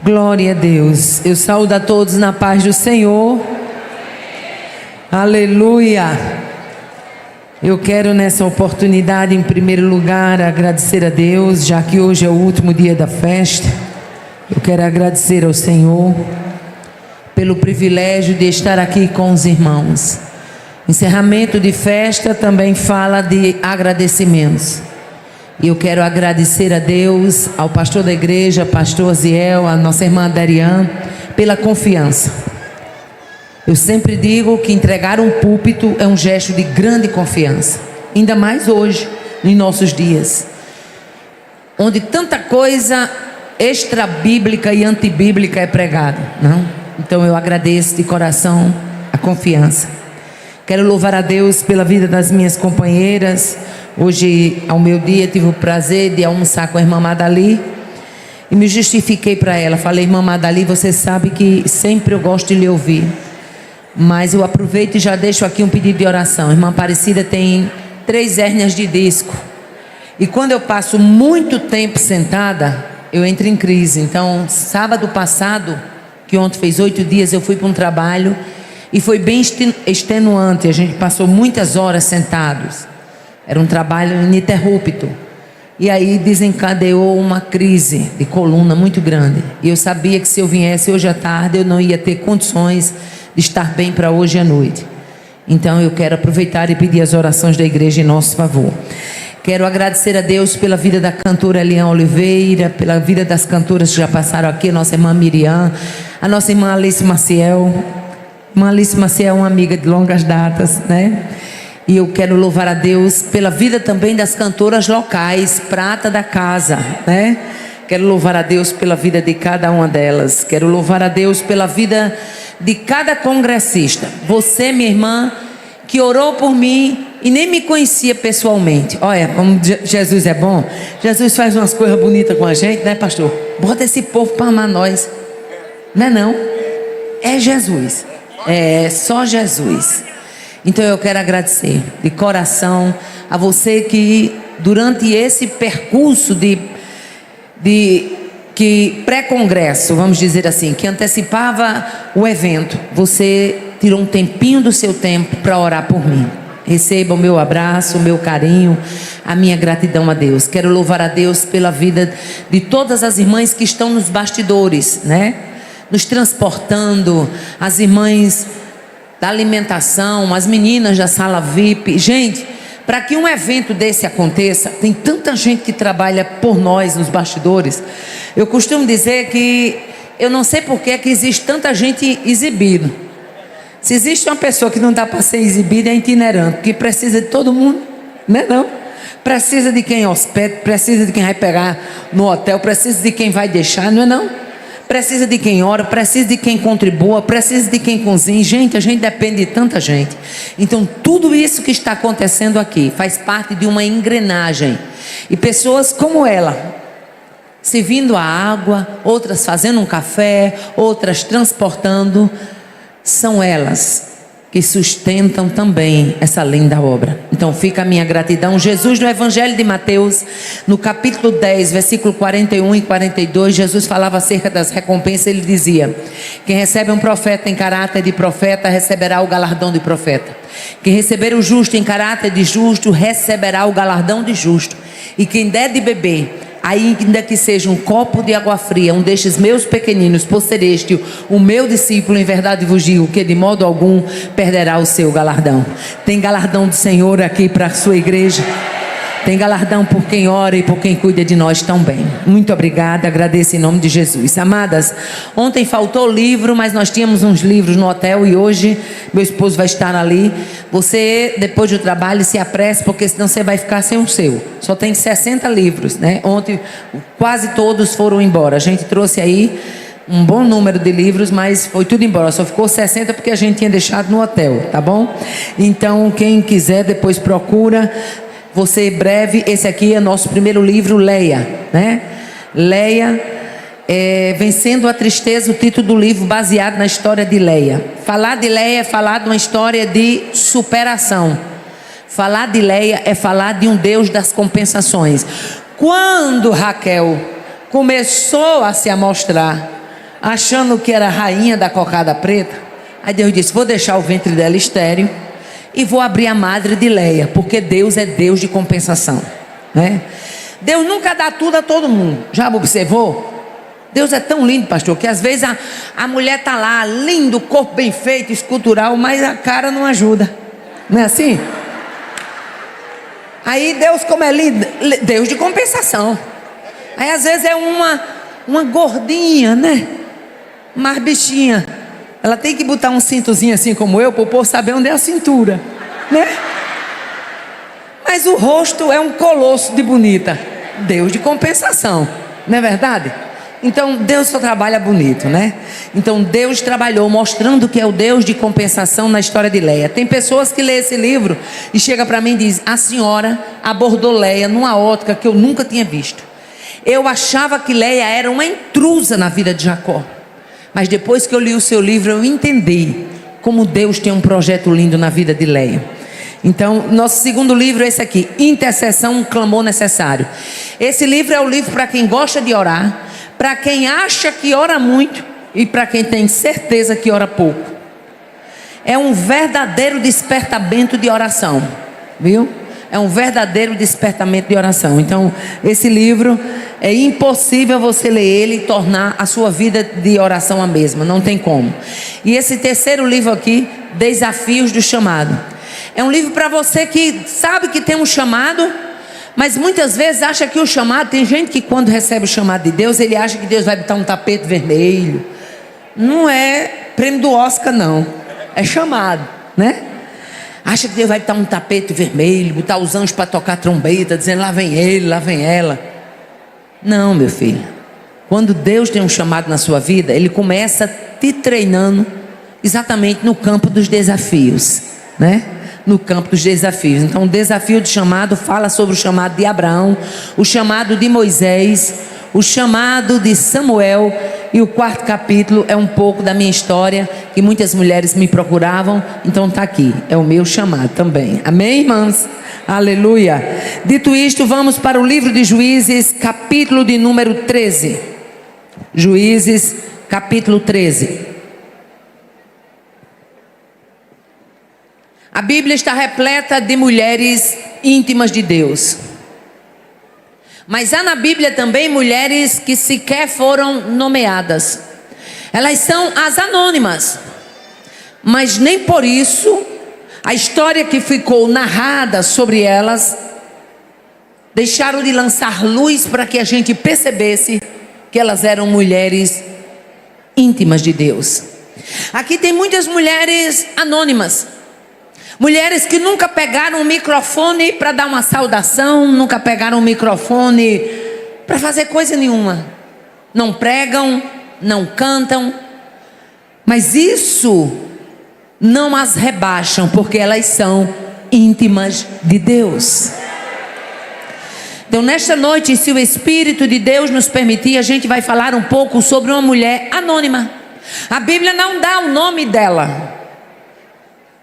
Glória a Deus. Eu saúdo a todos na paz do Senhor. Aleluia. Eu quero nessa oportunidade, em primeiro lugar, agradecer a Deus, já que hoje é o último dia da festa. Eu quero agradecer ao Senhor pelo privilégio de estar aqui com os irmãos. Encerramento de festa também fala de agradecimentos. E eu quero agradecer a Deus, ao pastor da igreja, pastor Aziel, a nossa irmã Darian, pela confiança. Eu sempre digo que entregar um púlpito é um gesto de grande confiança, ainda mais hoje, em nossos dias, onde tanta coisa extra-bíblica e antibíblica é pregada, não? Então eu agradeço de coração a confiança. Quero louvar a Deus pela vida das minhas companheiras. Hoje, ao meu dia, tive o prazer de almoçar com a irmã Madali e me justifiquei para ela. Falei: irmã Madali, você sabe que sempre eu gosto de lhe ouvir, mas eu aproveito e já deixo aqui um pedido de oração. A irmã Aparecida tem 3 hérnias de disco, e quando eu passo muito tempo sentada, eu entro em crise. Então, sábado passado, que ontem fez 8 dias, eu fui para um trabalho e foi bem extenuante. A gente passou muitas horas sentados. Era um trabalho ininterrupto. E aí desencadeou uma crise de coluna muito grande. E eu sabia que se eu viesse hoje à tarde, eu não ia ter condições de estar bem para hoje à noite. Então eu quero aproveitar e pedir as orações da igreja em nosso favor. Quero agradecer a Deus pela vida da cantora Eliane Oliveira, pela vida das cantoras que já passaram aqui, a nossa irmã Miriam, a nossa irmã Alice Maciel. Irmã Alice Maciel é uma amiga de longas datas, né? E eu quero louvar a Deus pela vida também das cantoras locais, prata da casa, né? Quero louvar a Deus pela vida de cada uma delas. Quero louvar a Deus pela vida de cada congressista. Você, minha irmã, que orou por mim e nem me conhecia pessoalmente. Olha, como Jesus é bom. Jesus faz umas coisas bonitas com a gente, né, pastor? Bota esse povo para amar nós. Não é não? É Jesus. É só Jesus. Então eu quero agradecer de coração a você que durante esse percurso que pré-congresso, vamos dizer assim, que antecipava o evento, você tirou um tempinho do seu tempo para orar por mim. Receba o meu abraço, o meu carinho, a minha gratidão a Deus. Quero louvar a Deus pela vida de todas as irmãs que estão nos bastidores, né? Nos transportando, as irmãs da alimentação, as meninas da sala VIP. Gente, para que um evento desse aconteça, tem tanta gente que trabalha por nós nos bastidores. Eu costumo dizer que eu não sei por que existe tanta gente exibida. Se existe uma pessoa que não dá para ser exibida, é itinerante, porque precisa de todo mundo, né? Não? Precisa de quem hospeda, precisa de quem vai pegar no hotel, precisa de quem vai deixar, não é não? Precisa de quem ora, precisa de quem contribua, precisa de quem cozinha. Gente, a gente depende de tanta gente. Então tudo isso que está acontecendo aqui faz parte de uma engrenagem. E pessoas como ela, servindo a água, outras fazendo um café, outras transportando, são elas que sustentam também essa linda obra. Então fica a minha gratidão. Jesus, no Evangelho de Mateus, no capítulo 10, versículo 41 e 42, Jesus falava acerca das recompensas. Ele dizia: quem recebe um profeta em caráter de profeta, receberá o galardão de profeta. Quem receber o justo em caráter de justo, receberá o galardão de justo. E quem der de beber, ainda que seja um copo de água fria, um destes meus pequeninos, por ser este o meu discípulo, em verdade vos digo que de modo algum perderá o seu galardão. Tem galardão do Senhor aqui para a sua igreja. Tem galardão por quem ora e por quem cuida de nós tão bem. Muito obrigada, agradeço em nome de Jesus. Amadas, ontem faltou livro, mas nós tínhamos uns livros no hotel e hoje meu esposo vai estar ali. Você, depois do trabalho, se apresse, porque senão você vai ficar sem o seu. Só tem 60 livros, né? Ontem quase todos foram embora. A gente trouxe aí um bom número de livros, mas foi tudo embora. Só ficou 60 porque a gente tinha deixado no hotel, tá bom? Então quem quiser depois procura. Você breve, esse aqui é nosso primeiro livro, Leia, né? Leia, Vencendo a Tristeza, o título do livro baseado na história de Leia. Falar de Leia é falar de uma história de superação. Falar de Leia é falar de um Deus das compensações. Quando Raquel começou a se amostrar, achando que era a rainha da cocada preta. Aí Deus disse: vou deixar o ventre dela estéril e vou abrir a madre de Leia, porque Deus é Deus de compensação, né? Deus nunca dá tudo a todo mundo. Já observou? Deus é tão lindo, pastor, que às vezes a mulher está lá, lindo, corpo bem feito, escultural, mas a cara não ajuda. Não é assim? Aí Deus, como é lindo, Deus de compensação. Aí às vezes é uma gordinha, né? Mais bichinha. Ela tem que botar um cintozinho assim como eu, para o povo saber onde é a cintura, né? Mas o rosto é um colosso de bonita. Deus de compensação, não é verdade? Então Deus só trabalha bonito, né? Então Deus trabalhou mostrando que é o Deus de compensação na história de Leia. Tem pessoas que lêem esse livro e chega para mim e diz: a senhora abordou Leia numa ótica que eu nunca tinha visto. Eu achava que Leia era uma intrusa na vida de Jacó, mas depois que eu li o seu livro eu entendi como Deus tem um projeto lindo na vida de Leia. Então, nosso segundo livro é esse aqui, Intercessão, um clamor necessário. Esse livro é o livro para quem gosta de orar, para quem acha que ora muito e para quem tem certeza que ora pouco. É um verdadeiro despertamento de oração, viu? É um verdadeiro despertamento de oração. Então, esse livro é impossível você ler ele e tornar a sua vida de oração a mesma, não tem como. E esse terceiro livro aqui, Desafios do Chamado, é um livro para você que sabe que tem um chamado, mas muitas vezes acha que o chamado, tem gente que quando recebe o chamado de Deus, ele acha que Deus vai botar um tapete vermelho. Não é prêmio do Oscar não, é chamado, né? Acha que Deus vai botar um tapete vermelho, botar os anjos para tocar trombeta, dizendo lá vem ele, lá vem ela. Não, meu filho. Quando Deus tem um chamado na sua vida, Ele começa te treinando exatamente no campo dos desafios, né? No campo dos desafios. Então o desafio de chamado fala sobre o chamado de Abraão, o chamado de Moisés, o chamado de Samuel. E o quarto capítulo é um pouco da minha história, que muitas mulheres me procuravam. Então está aqui, é o meu chamado também. Amém, irmãs? Aleluia. Dito isto, vamos para o livro de Juízes, capítulo de número 13. Juízes, capítulo 13. A Bíblia está repleta de mulheres íntimas de Deus. Mas há na Bíblia também mulheres que sequer foram nomeadas. Elas são as anônimas. Mas nem por isso a história que ficou narrada sobre elas deixaram de lançar luz para que a gente percebesse que elas eram mulheres íntimas de Deus. Aqui tem muitas mulheres anônimas. Mulheres que nunca pegaram um microfone para dar uma saudação, nunca pegaram um microfone para fazer coisa nenhuma. Não pregam, não cantam, mas isso não as rebaixam, porque elas são íntimas de Deus. Então nesta noite, se o Espírito de Deus nos permitir, a gente vai falar um pouco sobre uma mulher anônima. A Bíblia não dá o nome dela,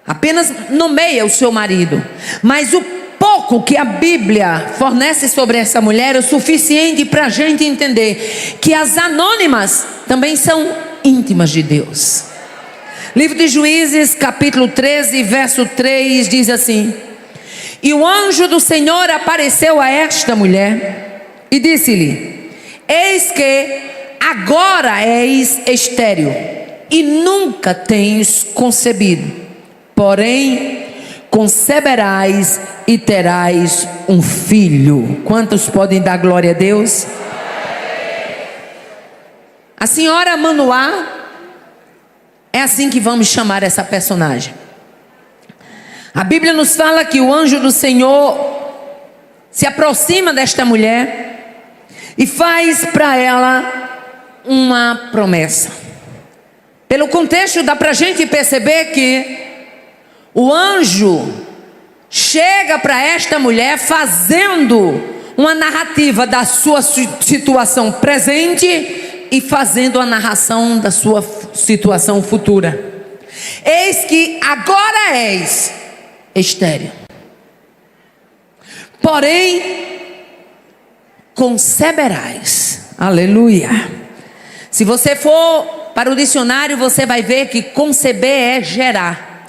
apenas nomeia o seu marido, mas o pouco que a Bíblia fornece sobre essa mulher é o suficiente para a gente entender que as anônimas também são íntimas de Deus. Livro de Juízes, capítulo 13, verso 3, diz assim: e o anjo do Senhor apareceu a esta mulher e disse-lhe: eis que agora és estéril e nunca tens concebido, porém conceberás e terás um filho. Quantos podem dar glória a Deus? A senhora Manoá, é assim que vamos chamar essa personagem. A Bíblia nos fala que o anjo do Senhor se aproxima desta mulher e faz para ela uma promessa. Pelo contexto dá para a gente perceber que o anjo chega para esta mulher fazendo uma narrativa da sua situação presente e fazendo a narração da sua situação futura. Eis que agora és estéril, porém conceberás. Aleluia. Se você for para o dicionário, você vai ver que conceber é gerar,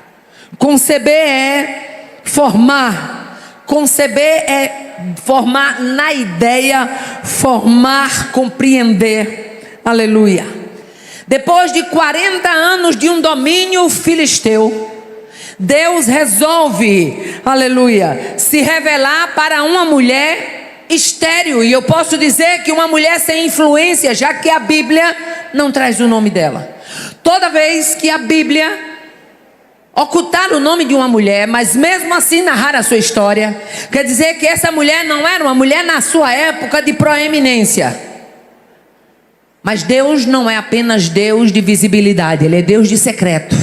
conceber é formar, conceber é formar na ideia, formar, compreender. Aleluia. Depois de 40 anos de um domínio filisteu, Deus resolve, aleluia, se revelar para uma mulher estéril. E eu posso dizer que uma mulher sem influência, já que a Bíblia não traz o nome dela. Toda vez que a Bíblia ocultar o nome de uma mulher, mas mesmo assim narrar a sua história, quer dizer que essa mulher não era uma mulher na sua época de proeminência. Mas Deus não é apenas Deus de visibilidade, Ele é Deus de secreto.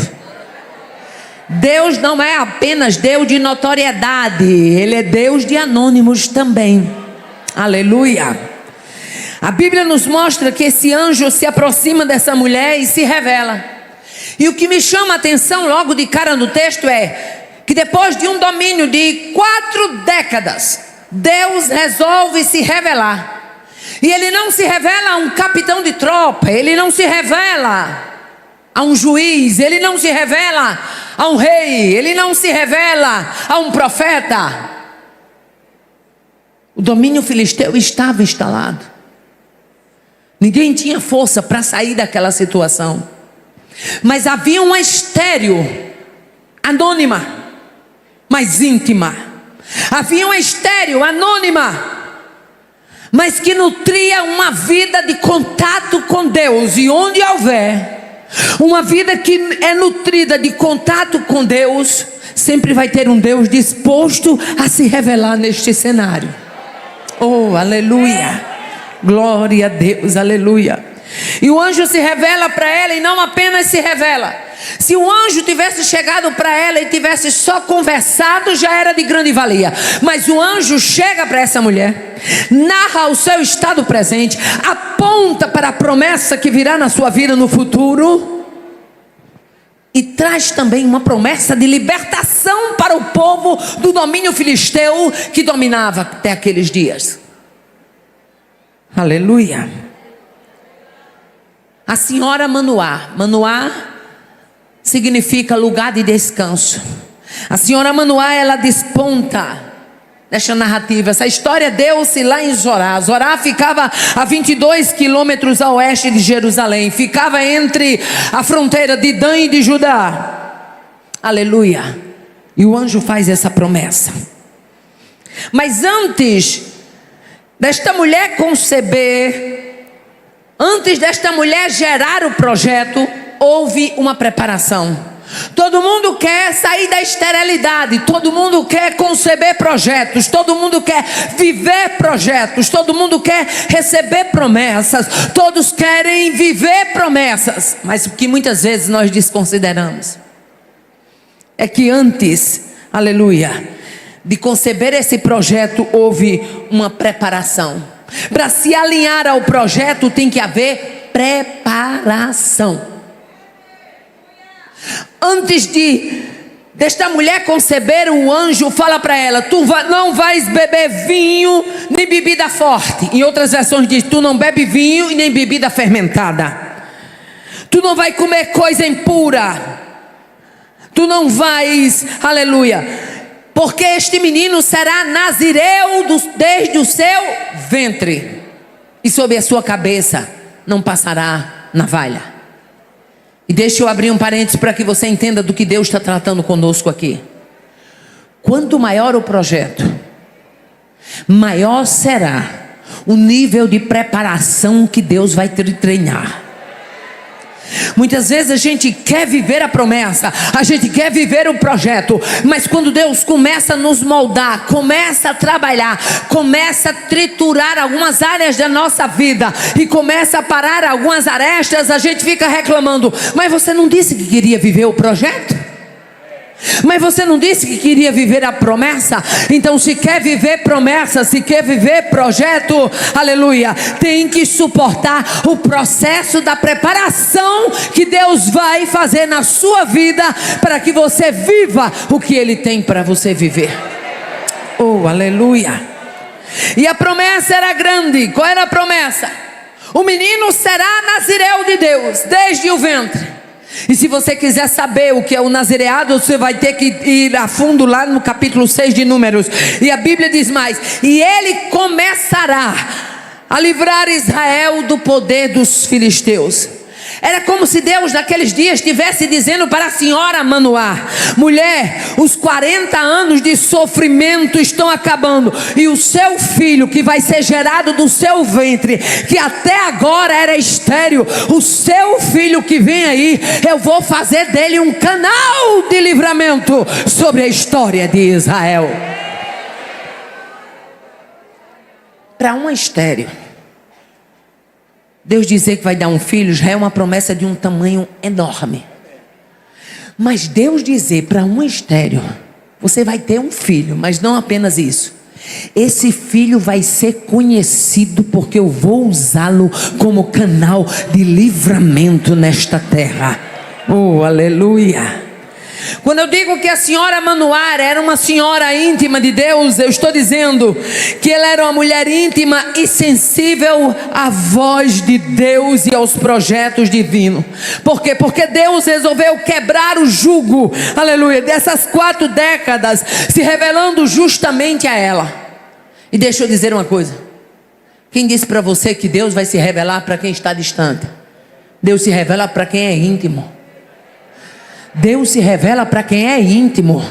Deus não é apenas Deus de notoriedade, Ele é Deus de anônimos também. Aleluia. A Bíblia nos mostra que esse anjo se aproxima dessa mulher e se revela. E o que me chama a atenção logo de cara no texto é que depois de um domínio de 4 décadas, Deus resolve se revelar. E Ele não se revela a um capitão de tropa, Ele não se revela a um juiz, Ele não se revela a um rei, Ele não se revela a um profeta. O domínio filisteu estava instalado. Ninguém tinha força para sair daquela situação. Mas havia uma estéril, anônima, mas íntima. Havia uma estéril, anônima, mas que nutria uma vida de contato com Deus. E onde houver uma vida que é nutrida de contato com Deus, sempre vai ter um Deus disposto a se revelar neste cenário. Oh, aleluia, glória a Deus, aleluia. E o anjo se revela para ela, e não apenas se revela. Se o anjo tivesse chegado para ela e tivesse só conversado, já era de grande valia. Mas o anjo chega para essa mulher, narra o seu estado presente, aponta para a promessa que virá na sua vida no futuro, e traz também uma promessa de libertação para o povo do domínio filisteu que dominava até aqueles dias. Aleluia. A senhora Manoá, Manoá significa lugar de descanso. A senhora Manoá, ela desponta nesta narrativa. Essa história deu-se lá em Zorá. Zorá ficava a 22 quilômetros a oeste de Jerusalém. Ficava entre a fronteira de Dan e de Judá. Aleluia. E o anjo faz essa promessa. Mas antes desta mulher conceber, antes desta mulher gerar o projeto, houve uma preparação. Todo mundo quer sair da esterilidade, todo mundo quer conceber projetos, todo mundo quer viver projetos, todo mundo quer receber promessas, todos querem viver promessas. Mas o que muitas vezes nós desconsideramos é que antes, aleluia, de conceber esse projeto, houve uma preparação. Para se alinhar ao projeto tem que haver preparação. Antes desta mulher conceber, o anjo fala para ela: tu não vais beber vinho nem bebida forte. Em outras versões diz: tu não bebe vinho e nem bebida fermentada. Tu não vai comer coisa impura. Tu não vais, aleluia, porque este menino será nazireu desde o seu ventre, e sobre a sua cabeça não passará navalha. E deixa eu abrir um parênteses para que você entenda do que Deus está tratando conosco aqui. Quanto maior o projeto, maior será o nível de preparação que Deus vai te treinar. Muitas vezes a gente quer viver a promessa, a gente quer viver o projeto, mas quando Deus começa a nos moldar, começa a trabalhar, começa a triturar algumas áreas da nossa vida e começa a parar algumas arestas, a gente fica reclamando: mas você não disse que queria viver o projeto? Mas você não disse que queria viver a promessa? Então, se quer viver promessa, se quer viver projeto, aleluia, tem que suportar o processo da preparação que Deus vai fazer na sua vida, para que você viva o que Ele tem para você viver. Oh, aleluia. E a promessa era grande. Qual era a promessa? O menino será nazireu de Deus desde o ventre. E se você quiser saber o que é o nazireado, você vai ter que ir a fundo lá no capítulo 6 de Números. E a Bíblia diz mais: e ele começará a livrar Israel do poder dos filisteus. Era como se Deus naqueles dias estivesse dizendo para a senhora Manoá: mulher, os 40 anos de sofrimento estão acabando, e o seu filho que vai ser gerado do seu ventre, que até agora era estéril, o seu filho que vem aí, eu vou fazer dele um canal de livramento sobre a história de Israel. Para uma estéril, Deus dizer que vai dar um filho já é uma promessa de um tamanho enorme. Mas Deus dizer para um estéril: você vai ter um filho, mas não apenas isso, esse filho vai ser conhecido porque eu vou usá-lo como canal de livramento nesta terra. Oh, aleluia! Quando eu digo que a senhora Manoá era uma senhora íntima de Deus, eu estou dizendo que ela era uma mulher íntima e sensível à voz de Deus e aos projetos divinos. Por quê? Porque Deus resolveu quebrar o jugo, aleluia, dessas 4 décadas, se revelando justamente a ela. E deixa eu dizer uma coisa: quem disse para você que Deus vai se revelar para quem está distante? Deus se revela para quem é íntimo. Deus se revela para quem é íntimo.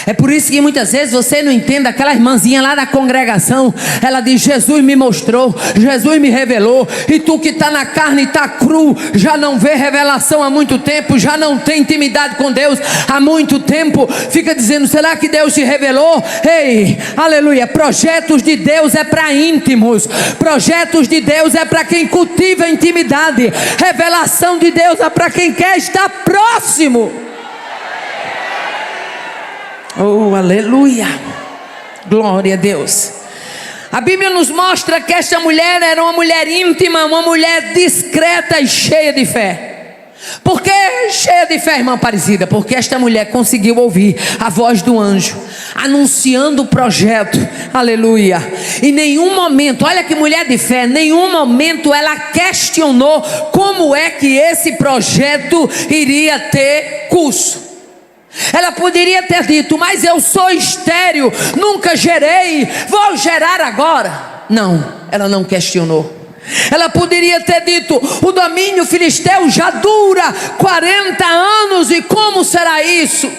É por isso que muitas vezes você não entende. Aquela irmãzinha lá da congregação, ela diz: Jesus me mostrou, Jesus me revelou. E tu que está na carne e está cru, já não vê revelação há muito tempo, já não tem intimidade com Deus há muito tempo, fica dizendo: será que Deus se revelou? Ei, aleluia, projetos de Deus é para íntimos, projetos de Deus é para quem cultiva intimidade, revelação de Deus é para quem quer estar próximo. Oh, aleluia, glória a Deus. A Bíblia nos mostra que esta mulher era uma mulher íntima, uma mulher discreta e cheia de fé. Por que cheia de fé, irmã Aparecida? Porque esta mulher conseguiu ouvir a voz do anjo anunciando o projeto, aleluia. Em nenhum momento, olha que mulher de fé, em nenhum momento ela questionou como é que esse projeto iria ter curso. Ela poderia ter dito: mas eu sou estéril, nunca gerei, vou gerar agora. Não, ela não questionou. Ela poderia ter dito: o domínio filisteu já dura 40 anos e como será isso?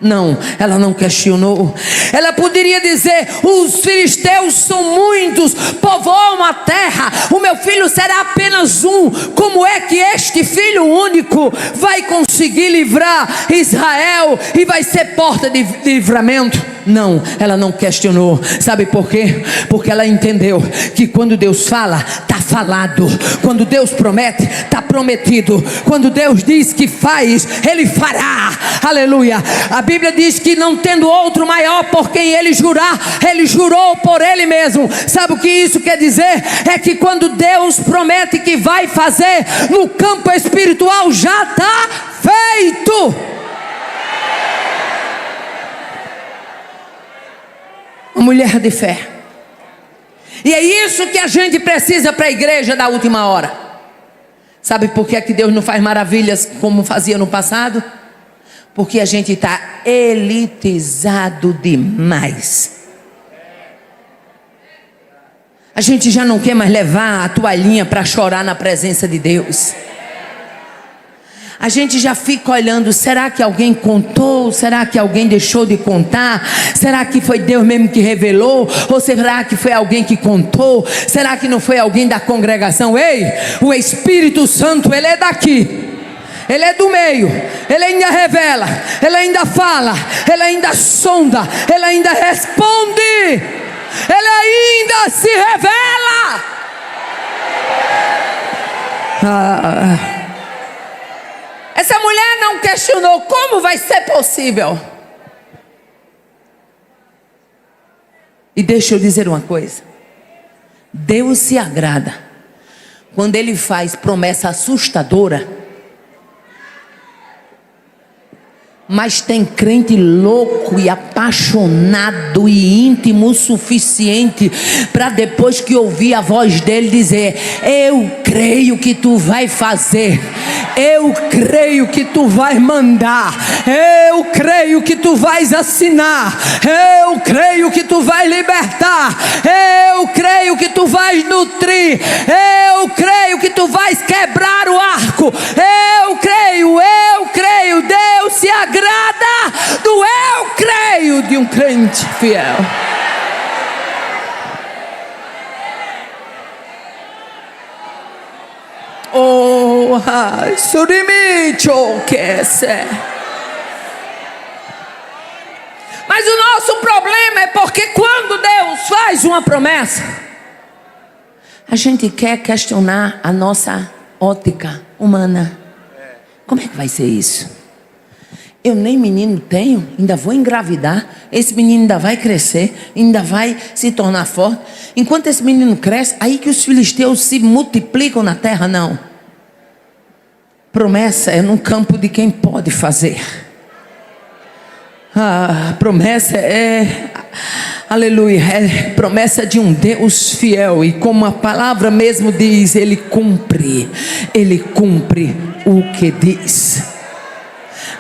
Não, ela não questionou. Ela poderia dizer: os filisteus são muitos, povoam a terra, o meu filho será apenas um. Como é que este filho único vai conseguir livrar Israel e vai ser porta de livramento? Não, ela não questionou. Sabe por quê? Porque ela entendeu que quando Deus fala, está falado. Quando Deus promete, está prometido. Quando Deus diz que faz, Ele fará. Aleluia. A Bíblia diz que não tendo outro maior por quem Ele jurar, Ele jurou por Ele mesmo. Sabe o que isso quer dizer? É que quando Deus promete que vai fazer, no campo espiritual já está feito. Uma mulher de fé. E é isso que a gente precisa para a igreja da última hora. Sabe por que é que Deus não faz maravilhas como fazia no passado? Porque a gente está elitizado demais. A gente já não quer mais levar a toalhinha para chorar na presença de Deus. A gente já fica olhando: será que alguém contou? Será que alguém deixou de contar? Será que foi Deus mesmo que revelou? Ou será que foi alguém que contou? Será que não foi alguém da congregação? Ei, o Espírito Santo, Ele é daqui. Ele é do meio, Ele ainda revela, Ele ainda fala, Ele ainda sonda, Ele ainda responde, Ele ainda se revela. Essa mulher não questionou: como vai ser possível? E deixa eu dizer uma coisa: Deus se agrada quando Ele faz promessa assustadora Mas tem crente louco e apaixonado e íntimo o suficiente para depois que ouvir a voz dele dizer: eu creio que tu vai fazer, eu creio que tu vai mandar, eu creio que tu vais assinar, eu creio que tu vai libertar, eu creio que tu vais nutrir, eu creio que tu vais quebrar o arco, eu creio. Deus se agrada do eu creio de um crente fiel. Oh, mas o nosso problema é porque quando Deus faz uma promessa, a gente quer questionar a nossa ótica humana. Como é que vai ser isso? Eu nem menino tenho, ainda vou engravidar. Esse menino ainda vai crescer, ainda vai se tornar forte. Enquanto esse menino cresce, aí que os filisteus se multiplicam na terra, não. Promessa é num campo de quem pode fazer. A promessa é, aleluia, é promessa de um Deus fiel. E como a palavra mesmo diz, Ele cumpre o que diz.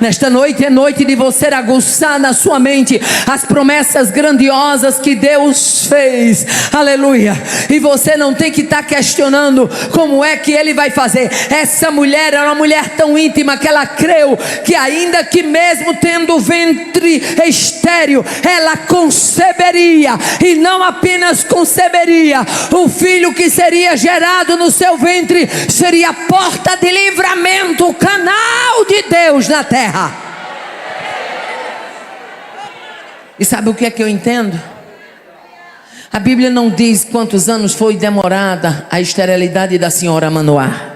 Nesta noite é noite de você aguçar na sua mente as promessas grandiosas que Deus fez, aleluia. E você não tem que estar questionando como é que Ele vai fazer. Essa mulher era uma mulher tão íntima que ela creu que ainda que mesmo tendo o ventre estéril, ela conceberia, e não apenas conceberia, o filho que seria gerado no seu ventre seria a porta de livramento, o canal de Deus na terra. E sabe o que é que eu entendo? A Bíblia não diz quantos anos foi demorada a esterilidade da senhora Manoá.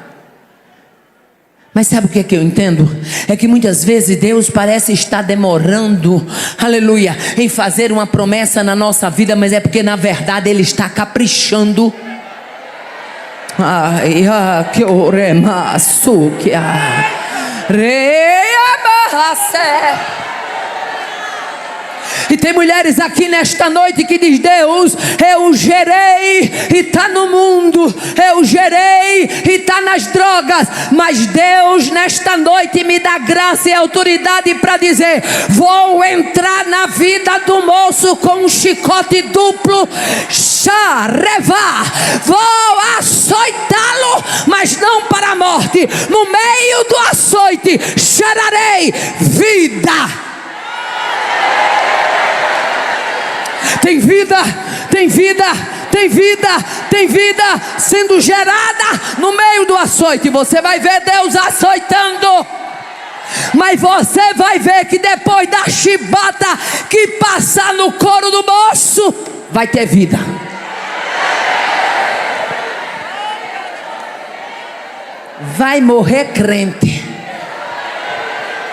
Mas sabe o que é que eu entendo? É que muitas vezes Deus parece estar demorando, aleluia, em fazer uma promessa na nossa vida, mas é porque na verdade Ele está caprichando. Que oremaço que E tem mulheres aqui nesta noite que diz: Deus, eu gerei e está no mundo, eu gerei e está nas drogas, mas Deus nesta noite me dá graça e autoridade para dizer: vou entrar na vida do moço com um chicote duplo, vou açoitá-lo, mas não para a morte. No meio do açoite gerarei vida. Tem vida, tem vida, tem vida, tem vida sendo gerada no meio do açoite. Você vai ver Deus açoitando, mas você vai ver que depois da chibata que passar no couro do moço, vai ter vida. Vai morrer crente.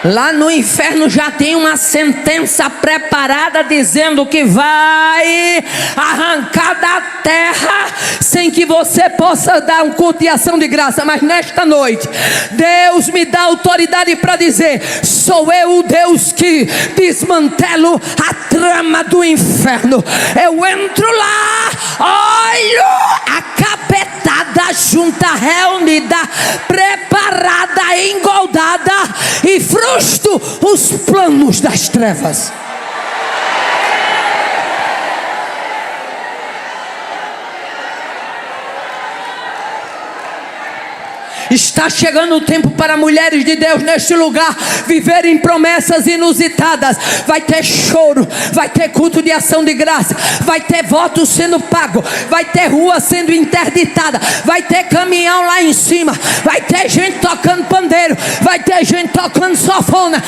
Lá no inferno já tem uma sentença preparada dizendo que vai arrancar da terra sem que você possa dar um culto de ação de graça. Mas nesta noite Deus me dá autoridade para dizer: sou eu o Deus que desmantelo a trama do inferno. Eu entro lá, olho a capetada junta, reunida, preparada, engoldada, e frustro os planos das trevas. Está chegando o tempo para mulheres de Deus neste lugar viverem promessas inusitadas. Vai ter choro, vai ter culto de ação de graça, vai ter voto sendo pago, vai ter rua sendo interditada, vai ter caminhão lá em cima, vai ter gente tocando pandeiro, vai ter gente tocando sanfona.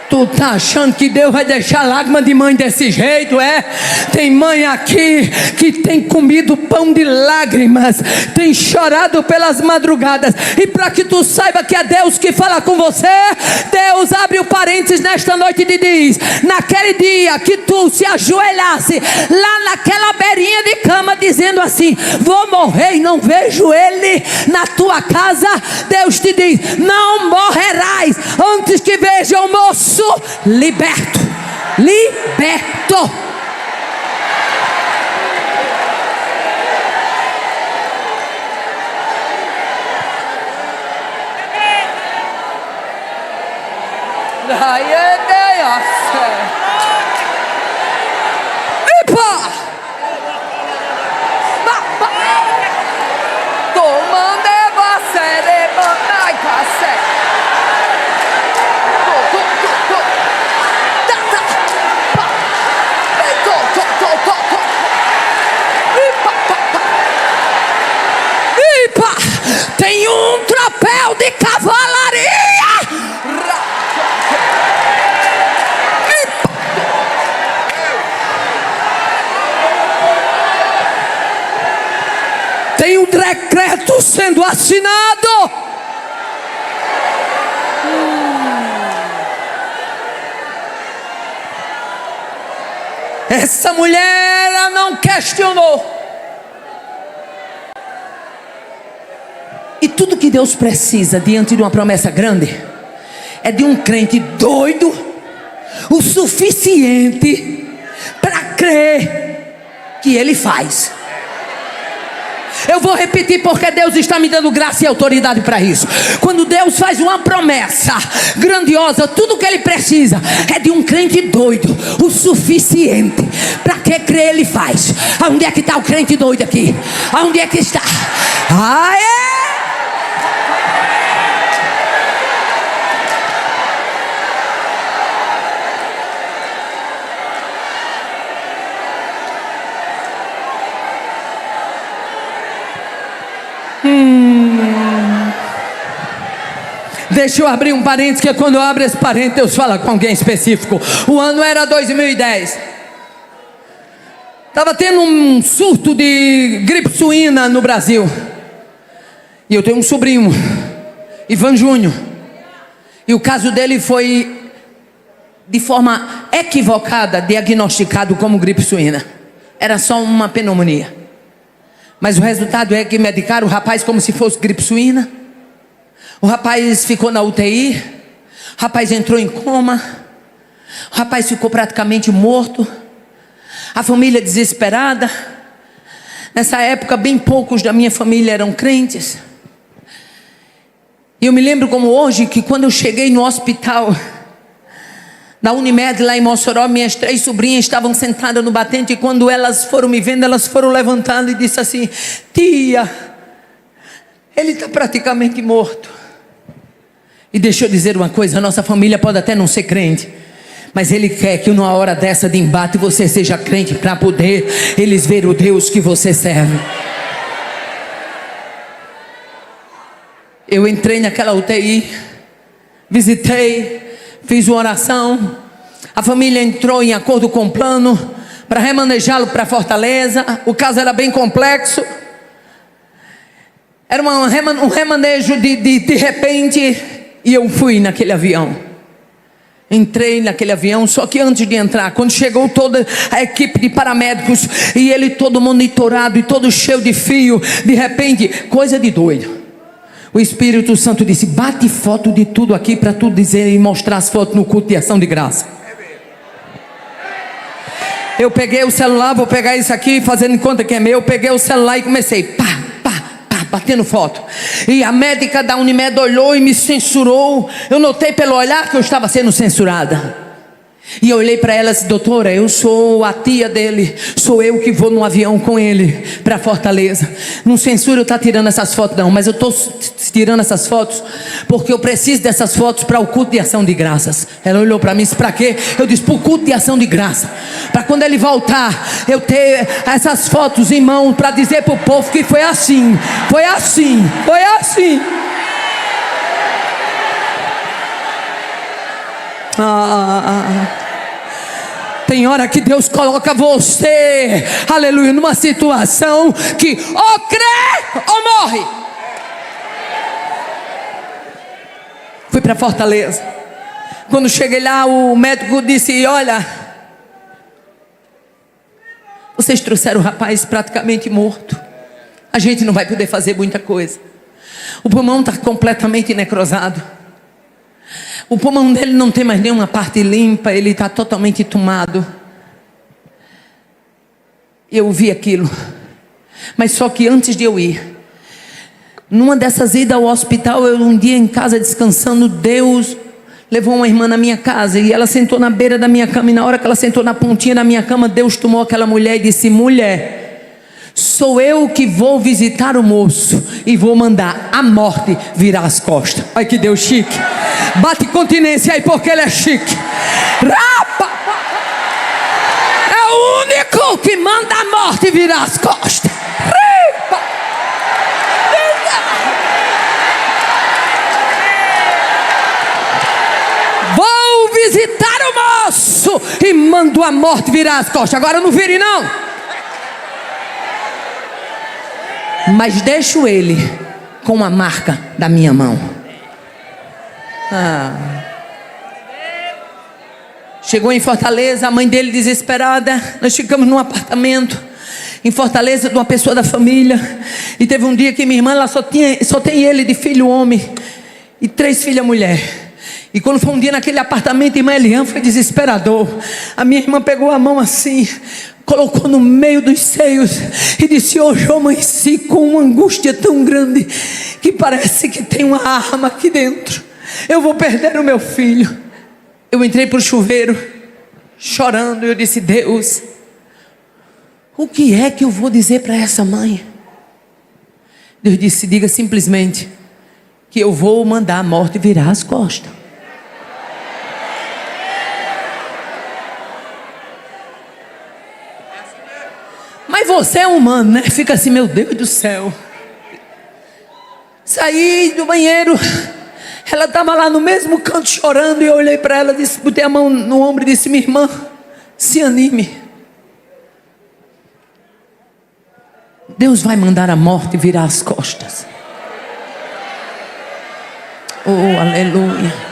Tu tá achando que Deus vai deixar lágrima de mãe desse jeito, é? Tem mãe aqui que tem comido pão de lágrimas, tem chorado pelas madrugadas. E para que tu saiba que é Deus que fala com você, Deus abre o parênteses nesta noite e diz: naquele dia que tu se ajoelhasse lá naquela beirinha de cama, dizendo assim: vou morrer e não vejo ele na tua casa, Deus te diz: não morrerás antes que veja o moço liberto. Liberto. Epa! Tem um tropel de cavalaria. Tem um decreto sendo assinado. Essa mulher, ela não questionou. E tudo que Deus precisa diante de uma promessa grande é de um crente doido o suficiente para crer que Ele faz. Eu vou repetir porque Deus está me dando graça e autoridade para isso. Quando Deus faz uma promessa grandiosa, tudo que Ele precisa é de um crente doido o suficiente para que crer Ele faz. Aonde é que está o crente doido aqui? Aonde é que está? Aê! Deixa eu abrir um parênteses, que quando eu abro esse parênteses, Deus fala com alguém específico. O ano era 2010. Estava tendo um surto de gripe suína no Brasil. E eu tenho um sobrinho, Ivan Júnior. E o caso dele foi, de forma equivocada, diagnosticado como gripe suína. Era só uma pneumonia. Mas o resultado é que medicaram o rapaz como se fosse gripe suína. O rapaz ficou na UTI. O rapaz entrou em coma. O rapaz ficou praticamente morto. A família desesperada. Nessa época, bem poucos da minha família eram crentes. E eu me lembro como hoje, que quando eu cheguei no hospital da Unimed lá em Mossoró, minhas 3 sobrinhas estavam sentadas no batente. E quando elas foram me vendo, elas foram levantando e disse assim: tia, ele está praticamente morto. E deixa eu dizer uma coisa: a nossa família pode até não ser crente, mas Ele quer que numa hora dessa de embate você seja crente, para poder eles ver o Deus que você serve. Eu entrei naquela UTI, visitei, fiz uma oração. A família entrou em acordo com o plano para remanejá-lo para Fortaleza. O caso era bem complexo. Era um remanejo de repente. E eu fui naquele avião. Entrei naquele avião. Só que antes de entrar, quando chegou toda a equipe de paramédicos, e ele todo monitorado e todo cheio de fio, de repente, coisa de doido, o Espírito Santo disse: bate foto de tudo aqui, para tu dizer e mostrar as fotos no culto de ação de graça. Eu peguei o celular, vou pegar isso aqui, fazendo em conta que é meu. Eu peguei o celular e comecei, batendo foto. E a médica da Unimed olhou e me censurou. Eu notei pelo olhar que eu estava sendo censurada. E eu olhei para ela e disse: doutora, eu sou a tia dele, sou eu que vou no avião com ele para Fortaleza. Não censura eu estar tirando essas fotos não, mas eu estou tirando essas fotos porque eu preciso dessas fotos para o culto de ação de graças. Ela olhou para mim e disse: para quê? Eu disse: para o culto de ação de graça, para quando ele voltar eu ter essas fotos em mão, para dizer para o povo que foi assim, foi assim, foi assim. Tem hora que Deus coloca você, aleluia, numa situação que ou crê ou morre. Fui para Fortaleza. Quando cheguei lá, o médico disse: olha, vocês trouxeram o rapaz praticamente morto. A gente não vai poder fazer muita coisa. O pulmão está completamente necrosado. O pulmão dele não tem mais nenhuma parte limpa. Ele está totalmente tomado. Eu vi aquilo. Mas só que antes de eu ir, numa dessas idas ao hospital, eu um dia em casa descansando, Deus levou uma irmã na minha casa e ela sentou na beira da minha cama. E na hora que ela sentou na pontinha da minha cama, Deus tomou aquela mulher e disse: mulher, sou eu que vou visitar o moço e vou mandar a morte virar as costas. Ai, que Deus chique. Bate continência aí porque ele é chique. Rapa! É o único que manda a morte virar as costas. Ripa! Vou visitar o moço e mando a morte virar as costas. Agora não vire não. Mas deixo ele com a marca da minha mão. Chegou em Fortaleza, a mãe dele desesperada. Nós ficamos num apartamento em Fortaleza de uma pessoa da família. E teve um dia que minha irmã ela só tem ele de filho homem e 3 filhas mulher. E quando foi um dia naquele apartamento, irmã Eliane, foi desesperador. A minha irmã pegou a mão assim, colocou no meio dos seios e disse: hoje eu amanheci com uma angústia tão grande que parece que tem uma arma aqui dentro. Eu vou perder o meu filho. Eu entrei para o chuveiro chorando e eu disse: Deus, o que é que eu vou dizer para essa mãe? Deus disse: diga simplesmente que eu vou mandar a morte virar as costas. Mas você é humano, né? Fica assim: meu Deus do céu. Saí do banheiro. Ela estava lá no mesmo canto chorando. E eu olhei para ela, disse, botei a mão no ombro e disse: minha irmã, se anime. Deus vai mandar a morte virar as costas. Oh, aleluia.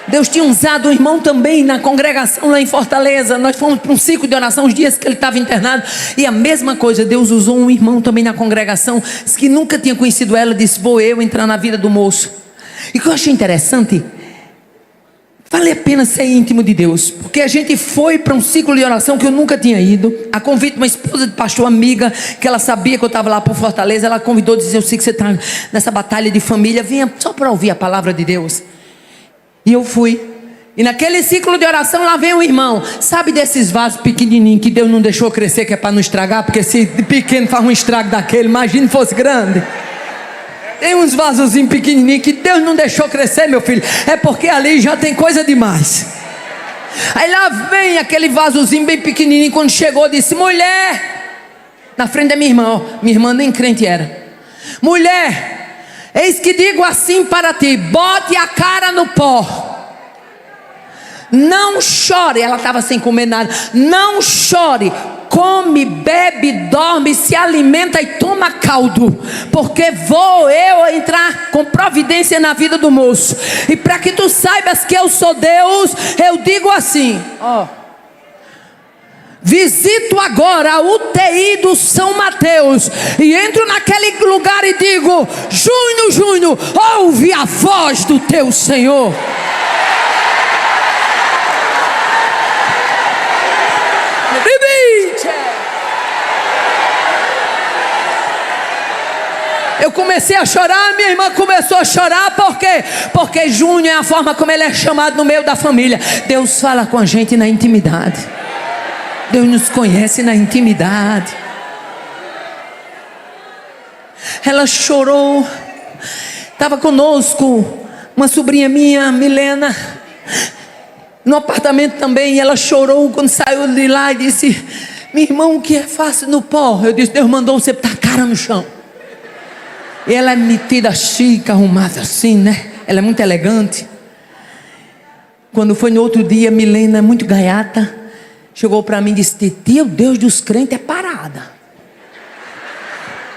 Deus tinha usado o irmão também na congregação lá em Fortaleza. Nós fomos para um ciclo de oração os dias que ele estava internado. E a mesma coisa, Deus usou um irmão também na congregação que nunca tinha conhecido ela. Disse: vou eu entrar na vida do moço. E o que eu achei interessante, vale a pena ser íntimo de Deus. Porque a gente foi para um ciclo de oração que eu nunca tinha ido. A convite de uma esposa de pastor amiga, que ela sabia que eu estava lá por Fortaleza. Ela convidou, disse: eu sei que você está nessa batalha de família, venha só para ouvir a palavra de Deus. E eu fui. E naquele ciclo de oração lá vem um irmão. Sabe desses vasos pequenininhos que Deus não deixou crescer, que é para não estragar? Porque se pequeno faz um estrago daquele, imagine se fosse grande. Tem uns vasozinhos pequenininhos que Deus não deixou crescer, meu filho. É porque ali já tem coisa demais. Aí lá vem aquele vasozinho bem pequenininho. Quando chegou disse: mulher, na frente da minha irmã, ó, minha irmã nem crente era. Mulher, eis que digo assim para ti: bote a cara no pó. Não chore. Ela estava sem comer nada. Não chore. Come, bebe, dorme, se alimenta e toma caldo. Porque vou eu entrar com providência na vida do moço. E para que tu saibas que eu sou Deus, eu digo assim, ó. Visito agora a UTI do São Mateus e entro naquele lugar e digo: Júnior, ouve a voz do teu Senhor. Eu comecei a chorar, minha irmã começou a chorar. Por quê? Porque Júnior é a forma como ele é chamado no meio da família. Deus fala com a gente na intimidade. Deus nos conhece na intimidade. Ela chorou. Estava conosco uma sobrinha minha, Milena, no apartamento também. E ela chorou quando saiu de lá e disse: meu irmão, o que é fácil no pó? Eu disse: Deus mandou você botar a cara no chão. E ela é metida chique, arrumada assim, né? Ela é muito elegante. Quando foi no outro dia, Milena, muito gaiata, chegou para mim e disse: titia, o Deus dos crentes é parada.